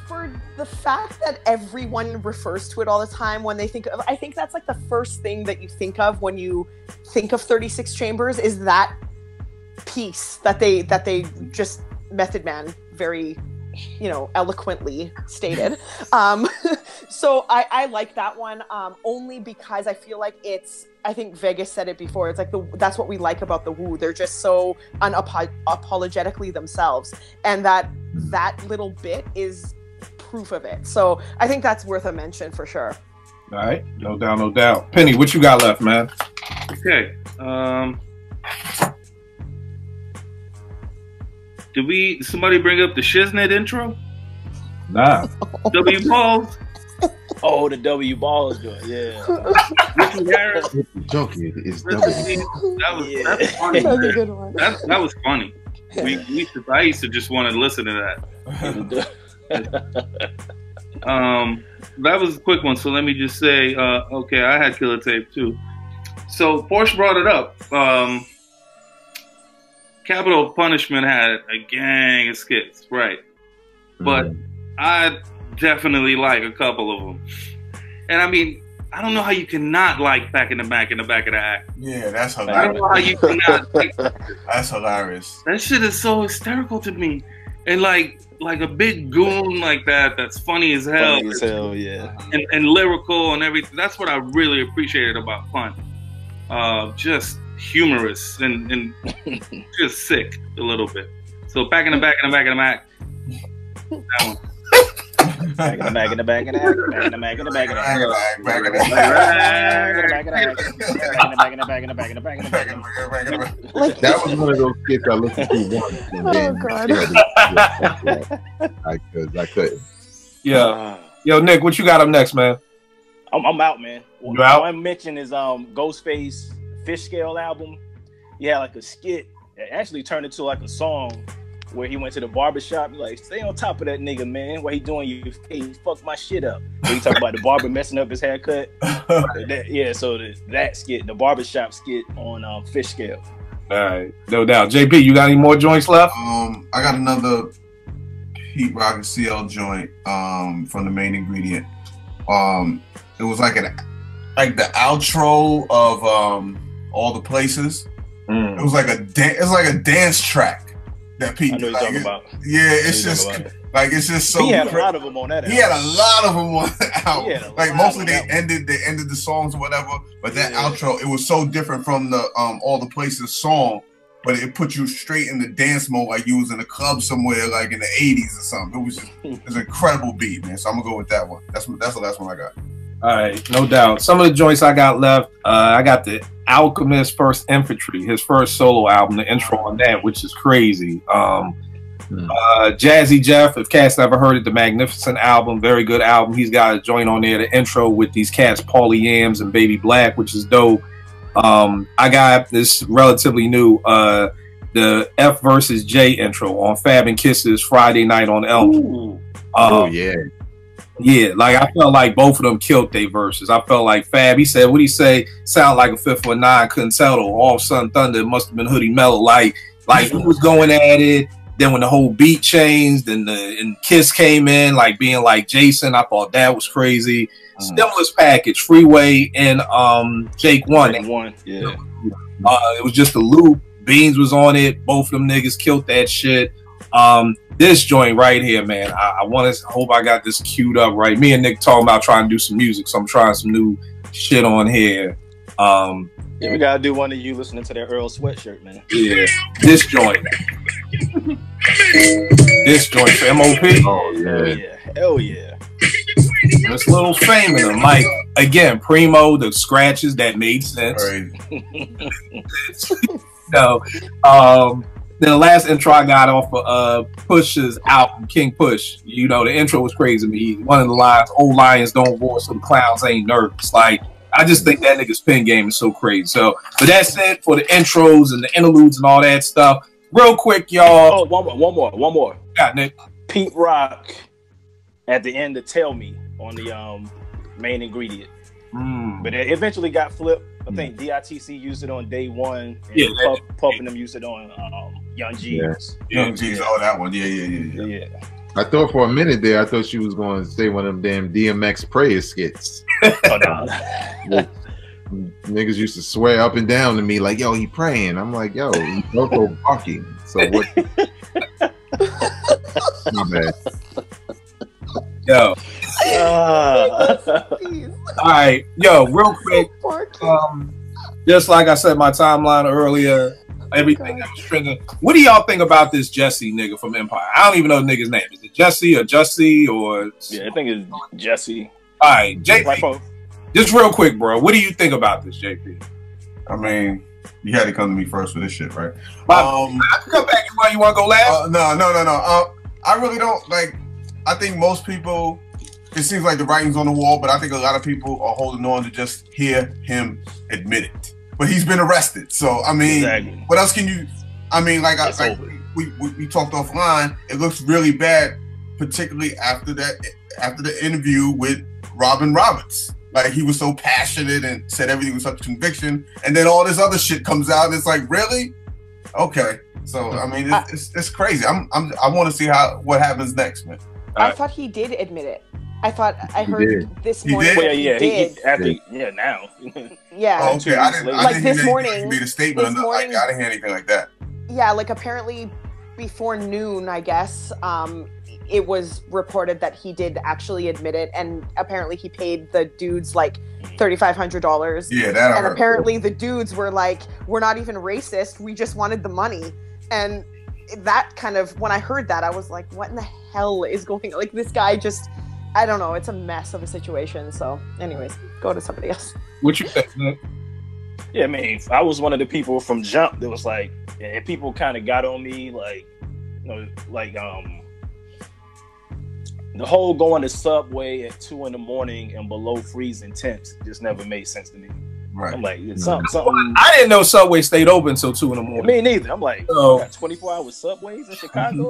for the fact that everyone refers to it all the time when they think of, I think that's like the first thing that you think of when you think of 36 Chambers is that piece that they just Method Man very, you know, eloquently stated. So I like that one only because I feel like it's, I think Vegas said it before, it's like that's what we like about the Wu. They're just so unapologetically themselves, and that little bit is proof of it. So I think that's worth a mention for sure. All right, no doubt. Penny, what you got left, man? Okay. Did somebody bring up the Shiznit intro? Nah. W Balls. Oh, the W Balls joint, yeah. The joke is that's funny. That's a good one. That was funny. I used to just want to listen to that. That was a quick one, so let me just say, okay, I had Killer Tape too. So Porsche brought it up. Capital Punishment had a gang of skits, right? But I definitely like a couple of them. And I mean, I don't know how you cannot like Back in the Back of the Act. Yeah, that's hilarious. I don't know how you cannot like that's hilarious. That shit is so hysterical to me. And like a big goon like that's funny as hell. Funny as hell, yeah. And lyrical and everything. That's what I really appreciated about Pun. Just humorous and just sick a little bit. So Back in the Back. That one. Back in the back of the back of the back in the back of the back of the like that was one of those skits I listened to once. And then, I couldn't. Yeah. Yo, Nick, what you got up next, man? I'm out, man. You out? One mention is Ghostface Fish Scale album. He had like a skit that actually turned into like a song where he went to the barbershop. Like, stay on top of that nigga, man. What he doing? You fucked my shit up. He talking about the barber messing up his haircut. So that skit, the barbershop skit on Fish Scale. All right, no doubt. JP, you got any more joints left? I got another Pete Rock and CL joint from the Main Ingredient. It was like the outro of All the Places. It was like a dance track that Pete. I know what you're talking about. Yeah, it's just like it's just so. He had a lot of them on that. He had a lot of them on the album. Like mostly they ended the songs or whatever. But that outro, it was so different from the All the Places song. But it put you straight in the dance mode, like you was in a club somewhere, like in the '80s or something. It was an incredible beat, man. So I'm gonna go with that one. That's the last one I got. All right, no doubt. Some of the joints I got left, I got the Alchemist First Infantry, his first solo album, the intro on that, which is crazy. Jazzy Jeff, if cats never heard it, the Magnificent album, very good album. He's got a joint on there, the intro with these cats, Paulie Yams and Baby Black, which is dope. I got this relatively new, the F versus J intro on Fab and Kisses Friday Night on Elm. Yeah, like I felt like both of them killed their verses. I felt like Fab, he said, what'd he say? Sound like a fifth or nine, couldn't tell though. All of a sudden Thunder, it must have been Hoodie Mellow. Like he was going at it. Then when the whole beat changed and Kiss came in, like being like Jason, I thought that was crazy. Stimulus package, Freeway and Jake One. Yeah. It was just a loop. Beans was on it. Both of them niggas killed that shit. This joint right here, man. I hope I got this queued up right. Me and Nick talking about trying to do some music, so I'm trying some new shit on here. Yeah, we gotta do one of you listening to that Earl Sweatshirt, man. Yeah, this joint. This joint for MOP. Oh yeah, hell yeah. There's a little fame in them. Like again, Primo, the scratches that made sense. No, the last intro I got off of Push's album, King Push. You know, the intro was crazy to me. One of the lines, "Old lions don't roar, so the clowns ain't nervous." Like, I just think that nigga's pen game is so crazy. So, but that's it for the intros and the interludes and all that stuff. Real quick, y'all. Oh, one more. Got Nick. Pete Rock at the end of "Tell Me" on the main ingredient. But it eventually got flipped. I think DITC used it on day one. And Puff and them used it on Young G's. Young G's, that one. Yeah. I thought for a minute there, I thought she was going to say one of them damn DMX prayer skits. Niggas used to swear up and down to me like, yo, he praying. I'm like, yo, he's also barking. So what? My bad. Yo. All right, yo, real quick. Just like I said, my timeline earlier, everything that was trending. What do y'all think about this Jussie nigga from Empire? I don't even know the nigga's name. Is it Jussie or Jussie or? Yeah, I think it's Jussie. All right, JP. Just real quick, bro. What do you think about this, JP? I mean, you had to come to me first for this shit, right? I can come back. You want to go last? No. I really don't like. I think most people. It seems like the writing's on the wall, but I think a lot of people are holding on to just hear him admit it. But he's been arrested, so I mean, What else can you? I mean, we talked offline. It looks really bad, particularly after the interview with Robin Roberts. Like he was so passionate and said everything was such conviction, and then all this other shit comes out, and it's like, really? Okay, so I mean, it's crazy. I want to see what happens next, man. I thought he did admit it. I heard this morning. Now. Yeah. Oh, okay. I didn't this hear morning. He made a statement. I didn't hear anything like that. Yeah, like apparently before noon, I guess, it was reported that he did actually admit it, and apparently he paid the dudes like $3,500. Yeah, that. And apparently the dudes were like, "We're not even racist. We just wanted the money." And that kind of, when I heard that, I was like, "What in the hell is going on?" Like this guy just. I don't know. It's a mess of a situation. So, anyways, go to somebody else. What you think, Nick? Yeah, I mean, I was one of the people from Jump that was like, and people kind of got on me, like, you know, like the whole going to Subway at 2 a.m. and below freezing temps just never made sense to me. Right. I'm like, something. I didn't know Subway stayed open until 2 a.m. Me neither. I'm like, got 24-hour Subways in Chicago.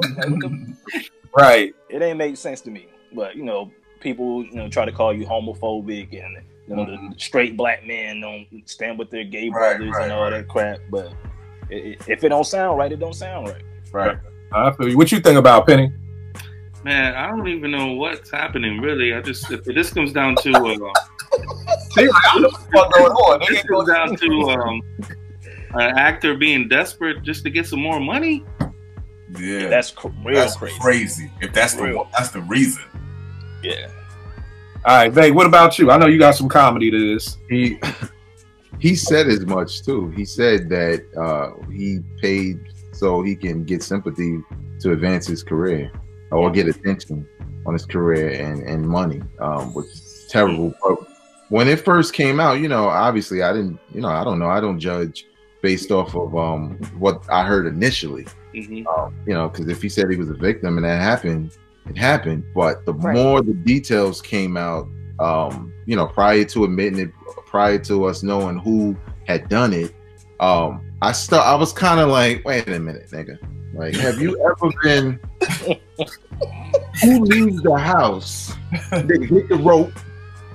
Right. It ain't make sense to me. But, you know, people, you know, try to call you homophobic and, you know, the straight black men don't stand with their gay brothers and all that crap. But if it don't sound right, it don't sound right. Right. I feel you. What you think about Penny? Man, I don't even know what's happening, really. If this comes down to They like, I don't know what the fuck going on. It goes down to an actor being desperate just to get some more money. Yeah, that's crazy. If that's the reason. Yeah. All right, Vay, what about you? I know you got some comedy to this. He said as much too. He said that he paid so he can get sympathy to advance his career or get attention on his career and money, which is terrible. But when it first came out, obviously I didn't, I don't know. I don't judge based off of what I heard initially. Because if he said he was a victim and that happened, it happened. But the more the details came out, prior to admitting it, prior to us knowing who had done it, I was kind of like, wait a minute, nigga. Like, have you ever been? Who leaves the house? Nigga, get the rope,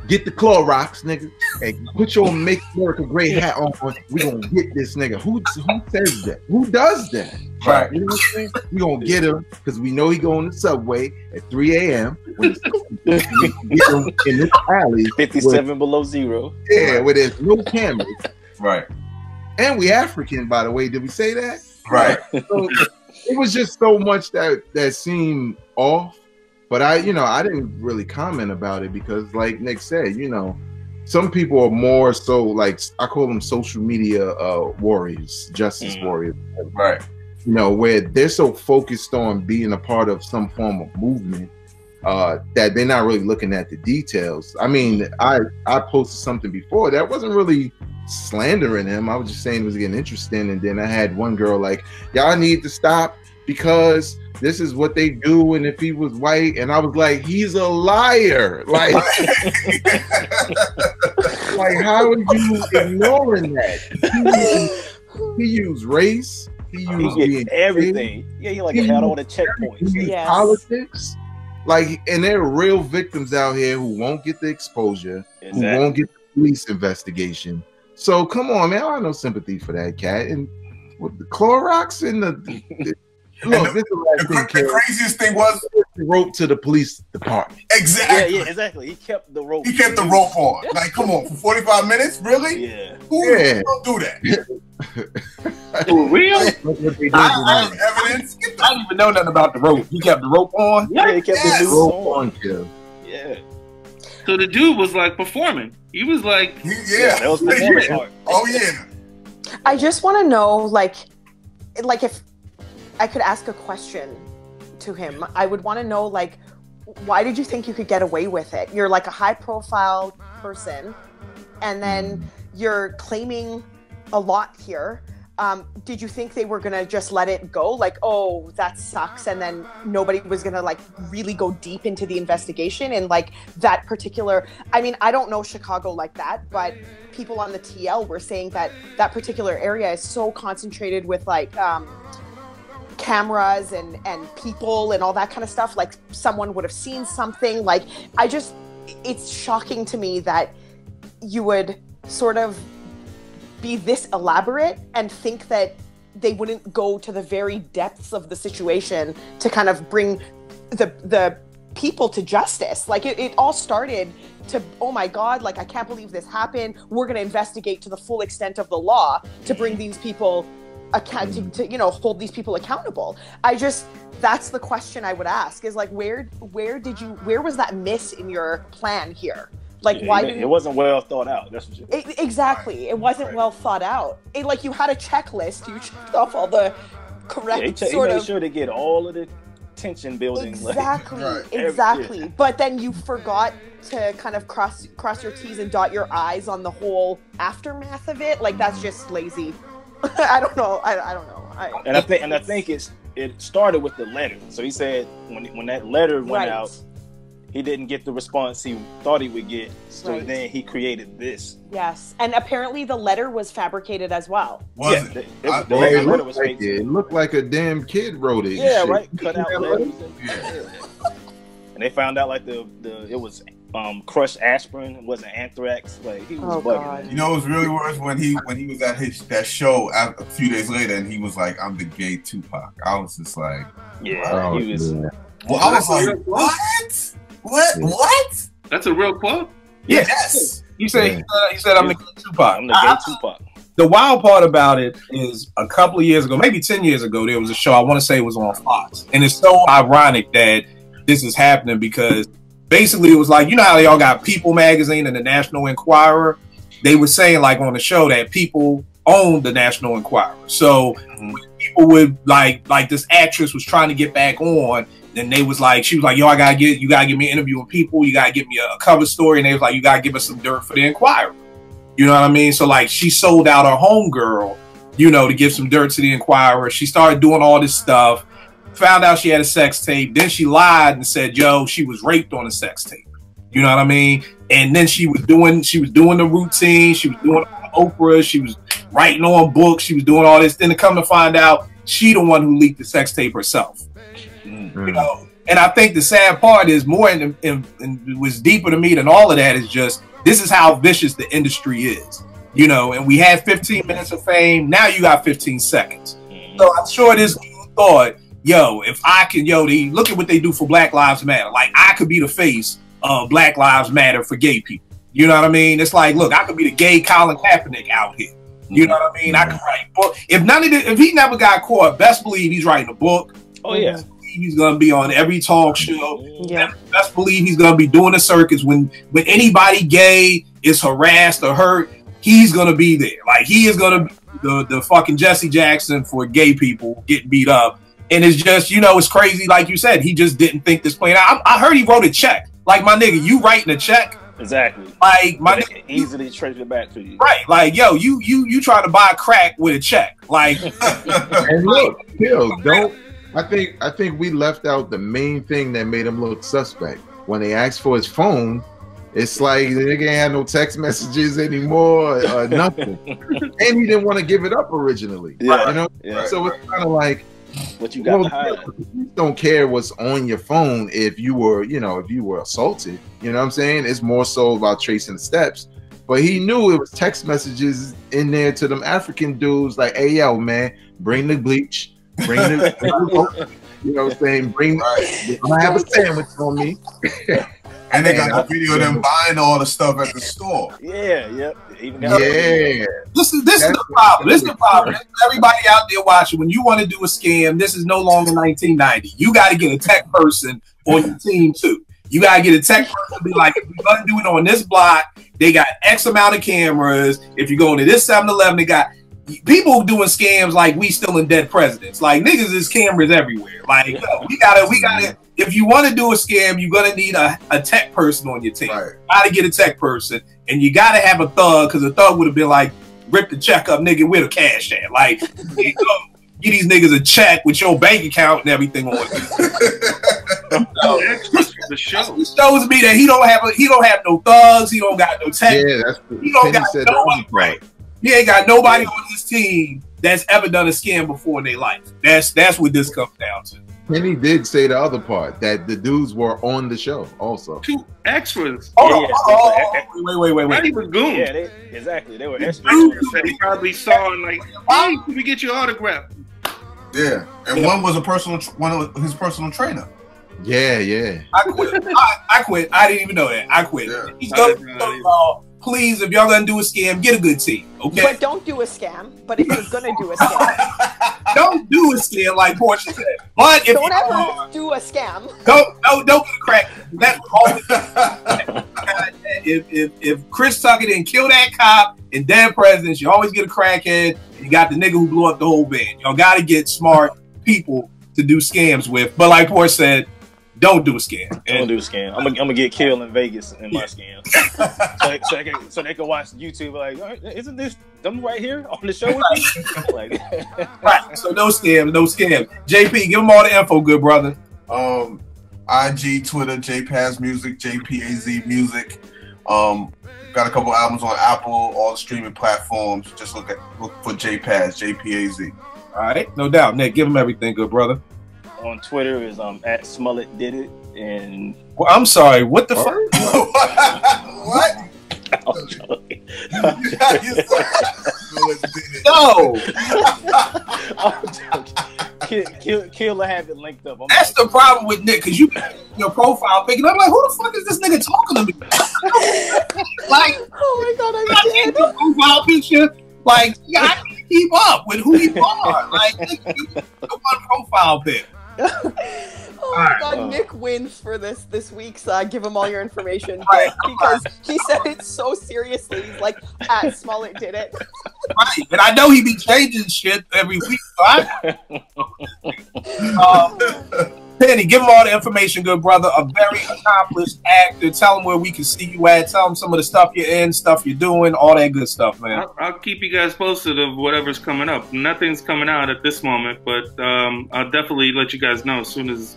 get the Clorox, nigga, and put your Make America Great hat on. We gonna get this nigga. Who says that? Who does that? Right. You know what I'm saying? We gonna get him because we know he go on the subway at 3 a.m. We get him in this alley, 57 below zero. Yeah, where there's no cameras. Right. And we African, by the way. Did we say that? Right. So it was just so much that seemed off. But I didn't really comment about it because, like Nick said, some people are more so like, I call them social media warriors, justice warriors. Right. Where they're so focused on being a part of some form of movement that they're not really looking at the details. I mean, I posted something before that wasn't really slandering him. I was just saying it was getting interesting. And then I had one girl like, y'all need to stop because this is what they do, and if he was white, and I was like, he's a liar. Like, like how are you ignoring that? He used race. He used everything. Yeah, he had all the checkpoints. He used politics. Like, and there are real victims out here who won't get the exposure, who won't get the police investigation. So come on, man, I have no sympathy for that cat. And with the Clorox and the look, this is the craziest thing was the rope to the police department. Exactly. Yeah, exactly. He kept the rope. He kept the rope on. Like, come on, for 45 minutes, really? Yeah. Who don't do that? For real? I have evidence. I didn't even know nothing about the rope. He kept the rope on. Yeah, he kept the rope on. Yeah. So the dude was like performing. He was like, that was the performance part. Oh yeah. I just want to know, like if I could ask a question to him, I would want to know, like, why did you think you could get away with it? You're like a high-profile person, and then you're claiming a lot here. Did you think they were gonna just let it go? Like, oh, that sucks, and then nobody was gonna like really go deep into the investigation and like that particular. I mean, I don't know Chicago like that, but people on the TL were saying that that particular area is so concentrated with like cameras and people and all that kind of stuff. Like someone would have seen something. Like it's shocking to me that you would sort of be this elaborate and think that they wouldn't go to the very depths of the situation to kind of bring the people to justice. Like it all started to, oh my God, like I can't believe this happened. We're going to investigate to the full extent of the law to bring these people to hold these people accountable. That's the question I would ask is like, where was that miss in your plan here? Like, why didn't it wasn't well thought out? That's what exactly. It wasn't well thought out. Like you had a checklist. You checked off all the correct he made sure to get all of the tension building. Exactly, exactly. But then you forgot to kind of cross your T's and dot your I's on the whole aftermath of it. Like that's just lazy. I don't know. I don't know. I think it started with the letter. So he said when that letter went out, he didn't get the response he thought he would get. So then he created this. Yes, and apparently the letter was fabricated as well. Was it? The letter was fake. It looked like a damn kid wrote it. Yeah, right. Cut out letters. And they found out like it was crushed aspirin. It wasn't anthrax. Like he was bugging. God. You know, it was really worse when he was at that show a few days later, and he was like, "I'm the gay Tupac." I was just like, "Yeah." He was. Well, I was like, "What? What? That's a real quote? Yes. You said he said I'm the gay Tupac. I'm the gay Tupac. The wild part about it is a couple of years ago, maybe 10 years ago, there was a show, I want to say it was on Fox. And it's so ironic that this is happening because basically it was like, you know how they all got People magazine and the National Enquirer? They were saying like on the show that People owned the National Enquirer. So when people would like this actress was trying to get back on, then they was like, she was like, yo, you gotta give me an interview with People, you gotta give me a cover story, and they was like, you gotta give us some dirt for the Enquirer. You know what I mean? So like she sold out her homegirl, you know, to give some dirt to the Enquirer. She started doing all this stuff, found out she had a sex tape. Then she lied and said, yo, she was raped on a sex tape. You know what I mean? And then she was doing the routine. She was doing Oprah. She was writing on books. She was doing all this. Then to come to find out, she the one who leaked the sex tape herself. You know? And I think the sad part is more, and it was deeper to me than all of that, is just, this is how vicious the industry is, you know, and we had 15 minutes of fame. Now you got 15 seconds. So I'm sure this dude thought, yo, if I can, look at what they do for Black Lives Matter. Like, I could be the face of Black Lives Matter for gay people. You know what I mean? It's like, look, I could be the gay Colin Kaepernick out here. You know what I mean? I could write book. If he never got caught, best believe he's writing a book. Oh, yeah. He's gonna be on every talk show. Yeah. Best believe he's gonna be doing the circus when anybody gay is harassed or hurt. He's gonna be there. Like he is gonna be the fucking Jesse Jackson for gay people getting beat up. And it's just, you know, it's crazy. Like you said, he just didn't think this playing out. I heard he wrote a check. Like my nigga, you writing a check? Exactly. Like my nigga, easily trace it back to you. Right. Like yo, you trying to buy crack with a check? Like. And look, don't. I think we left out the main thing that made him look suspect. When they asked for his phone, it's like they ain't have no text messages anymore, nothing. And he didn't want to give it up originally. Yeah, you know. Yeah. So it's kind of like, what you got to hide. You don't care what's on your phone if you were assaulted. You know what I'm saying? It's more so about tracing the steps. But he knew it was text messages in there to them African dudes like, hey yo, man, bring the bleach. Bring the, you know what I'm saying? I'm gonna have a sandwich on me. And they got the video of them buying all the stuff at the store. Yeah, yep. Even got This is the problem. This is the problem. Everybody out there watching, when you want to do a scam, this is no longer 1990. You got to get a tech person on your team too. You got to get a tech person to be like, if you're going to do it on this block, they got X amount of cameras. If you go to this 7-Eleven, they got people doing scams like we still in dead presidents. Like niggas is cameras everywhere. Like yo, we gotta. If you want to do a scam, you're gonna need a tech person on your team. Right. You gotta get a tech person, and you gotta have a thug, because a thug would have been like, rip the check up, nigga, with a cash at. Like, you know, give these niggas a check with your bank account and everything on it. The show. It shows me that he don't have no thugs. He don't got no tech. Yeah, that's he don't got nobody. Right. He ain't got nobody on his team that's ever done a scam before in their life. That's what this comes down to. Penny did say the other part, that the dudes were on the show also. 2 extras. Wait. Not even goons. Yeah, exactly. They were extras. That he probably saw and like, hey, can we get your autograph? Yeah, and one was his personal trainer. Yeah. I quit. I didn't even know that. I quit. Yeah. Please, if y'all gonna do a scam, get a good team, okay? But don't do a scam. But if you're gonna do a scam, don't do a scam like Portia said. But if don't ever do a scam. Don't get cracked. That's all. If Chris Tucker didn't kill that cop in Dead Presidents, you always get a crackhead. And you got the nigga who blew up the whole band. Y'all got to get smart people to do scams with. But like Portia said, don't do a scam. Don't do a scam. I'm gonna get killed in Vegas in my scam, so they can watch YouTube. Like, isn't this them right here on the show with me? Like, right. So no scams, no scams. JP, give them all the info, good brother. IG, Twitter, JPaz Music, JPAZ Music. Got a couple albums on Apple, all the streaming platforms. Just look for JPaz, JPAZ. All right, no doubt. Nick, give them everything, good brother. On Twitter is at Smollett Did It, and well, I'm sorry, what the fuck? What? No. Killer have it linked up. That's the problem with Nick, because you your profile picking up like, who the fuck is this nigga talking to me? Like, oh my god, I did. Profile picture. Like, you gotta keep up with who you are. Like, the one profile pic. Oh my god, Nick wins for this week's give him all your information bit, because he said it so seriously. He's like, Smollett did it. Right, and I know he be changing shit every week. So Penny, give him all the information, good brother. A very accomplished actor. Tell him where we can see you at. Tell him some of the stuff you're in, stuff you're doing, all that good stuff, man. I'll keep you guys posted of whatever's coming up. Nothing's coming out at this moment, but I'll definitely let you guys know as soon as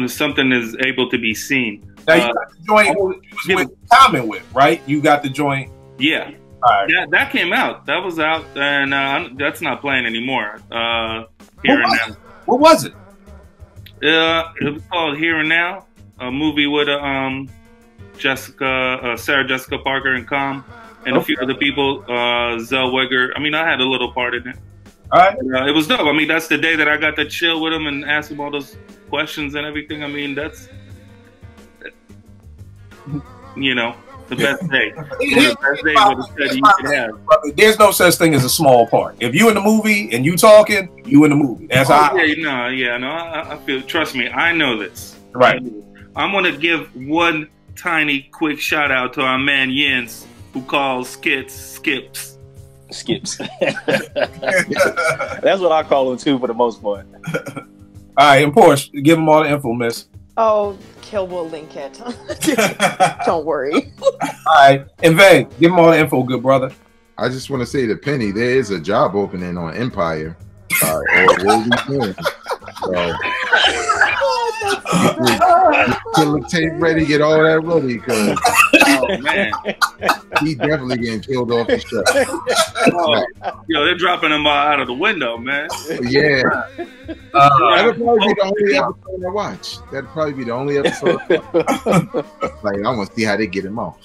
something is able to be seen. Now you got the joint you was with Common with, right? You got the joint. Yeah. Right. That came out. That was out, and that's not playing anymore. Here and Now. What was it? It was called Here and Now, a movie with Sarah Jessica Parker and Com, and a few other people, Zellweger. I mean, I had a little part in it. All right. It was dope. I mean, that's the day that I got to chill with him and ask him all those questions and everything. I mean, that's, the best day. The best day with a study you can have. There's no such thing as a small part. If you in the movie and you talking, you in the movie. That's how. I feel. Trust me, I know this. Right. I'm gonna give one tiny quick shout out to our man Jens, who calls Skits Skips. Skips. That's what I call them too, for the most part. All right, and Porsche, give them all the info, miss. Oh, Kill will link it. Don't worry. All right, and Vay, give them all the info, good brother. I just want to say to Penny, there is a job opening on Empire. Or get the tape ready, get all that ready, because he definitely getting killed off the show. They're dropping him out of the window, man. Yeah. That'll probably be the only episode I watch. That'll probably be the only episode. Like, I want to see how they get him off.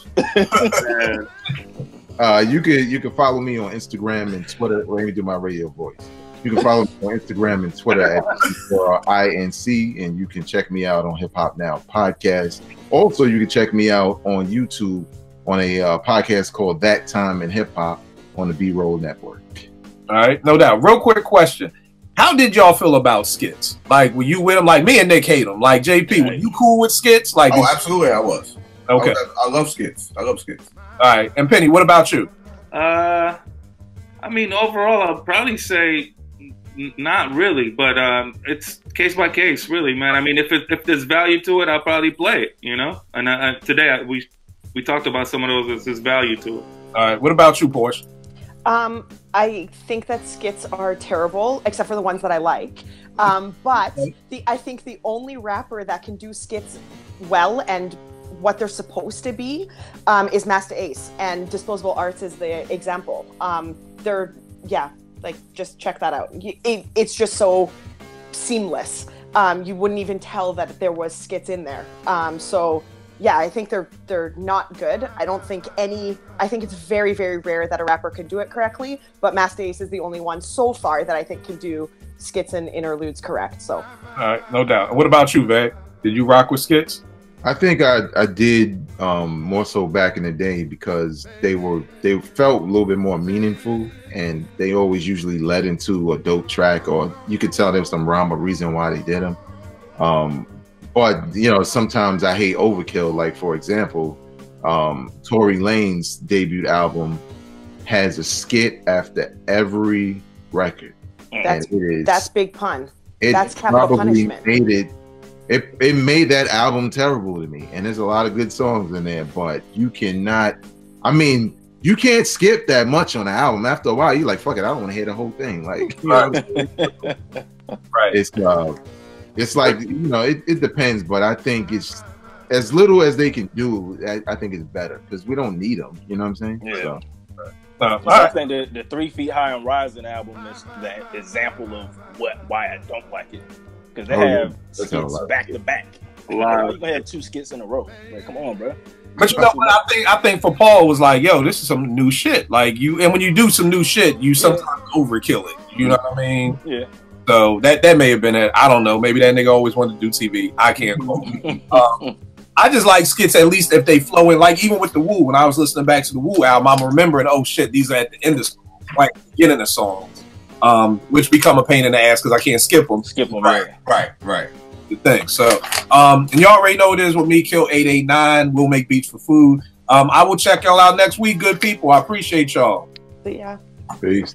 You can follow me on Instagram and Twitter. Let me do my radio voice. You can follow me on Instagram and Twitter at INC, and you can check me out on Hip Hop Now podcast. Also, you can check me out on YouTube on a podcast called That Time in Hip Hop on the B-Roll Network. All right, no doubt. Real quick question. How did y'all feel about Skits? Like, were you with them? Like, me and Nick hate them. Like, JP, were you cool with Skits? Like, absolutely, I was. Okay. I love Skits. All right, and Penny, what about you? I mean, overall, I'll probably say not really, but it's case by case, really, man. I mean, if there's value to it, I'll probably play it, And today we talked about some of those. There's value to it. All right, what about you, Porsche? I think that skits are terrible, except for the ones that I like. But I think the only rapper that can do skits well and what they're supposed to be is Masta Ace, and Disposable Arts is the example. Just check that out. It's just so seamless. You wouldn't even tell that there was skits in there. I think they're not good. I think it's very, very rare that a rapper could do it correctly, but Masta Ace is the only one so far that I think can do skits and interludes correct. So, all right, no doubt. What about you, Vay? Did you rock with skits? I think I did more so back in the day, because they felt a little bit more meaningful, and they always usually led into a dope track, or you could tell there was some rhyme or reason why they did them. But sometimes I hate overkill. Like, for example, Tory Lanez's debut album has a skit after every record. That's big pun. That's capital punishment. It made that album terrible to me, and there's a lot of good songs in there, but you cannot. I mean, you can't skip that much on the album. After a while, you're like, "Fuck it, I don't want to hear the whole thing." Like, right? It's like, it depends, but I think it's as little as they can do. I think it's better, because we don't need them. You know what I'm saying? Yeah. I think the 3 Feet High and Rising album is the example of why I don't like it. Because they have skits back to back. Wow. You had 2 skits in a row. Like, come on, bro. But you know what? I think for Paul was like, yo, this is some new shit. Like, and when you do some new shit, you sometimes overkill it. You know what I mean? Yeah. So that may have been it. I don't know. Maybe that nigga always wanted to do TV. I can't call him. I just like skits at least if they flow in. Like even with the Wu, when I was listening back to the Wu album, I'm remembering, oh shit, these are at the end of like beginning of songs, which become a pain in the ass because I can't skip them. Right. The thing. So, and y'all already know it is with me, Kill 889. We'll make beats for food. I will check y'all out next week, good people. I appreciate y'all. Yeah. Peace.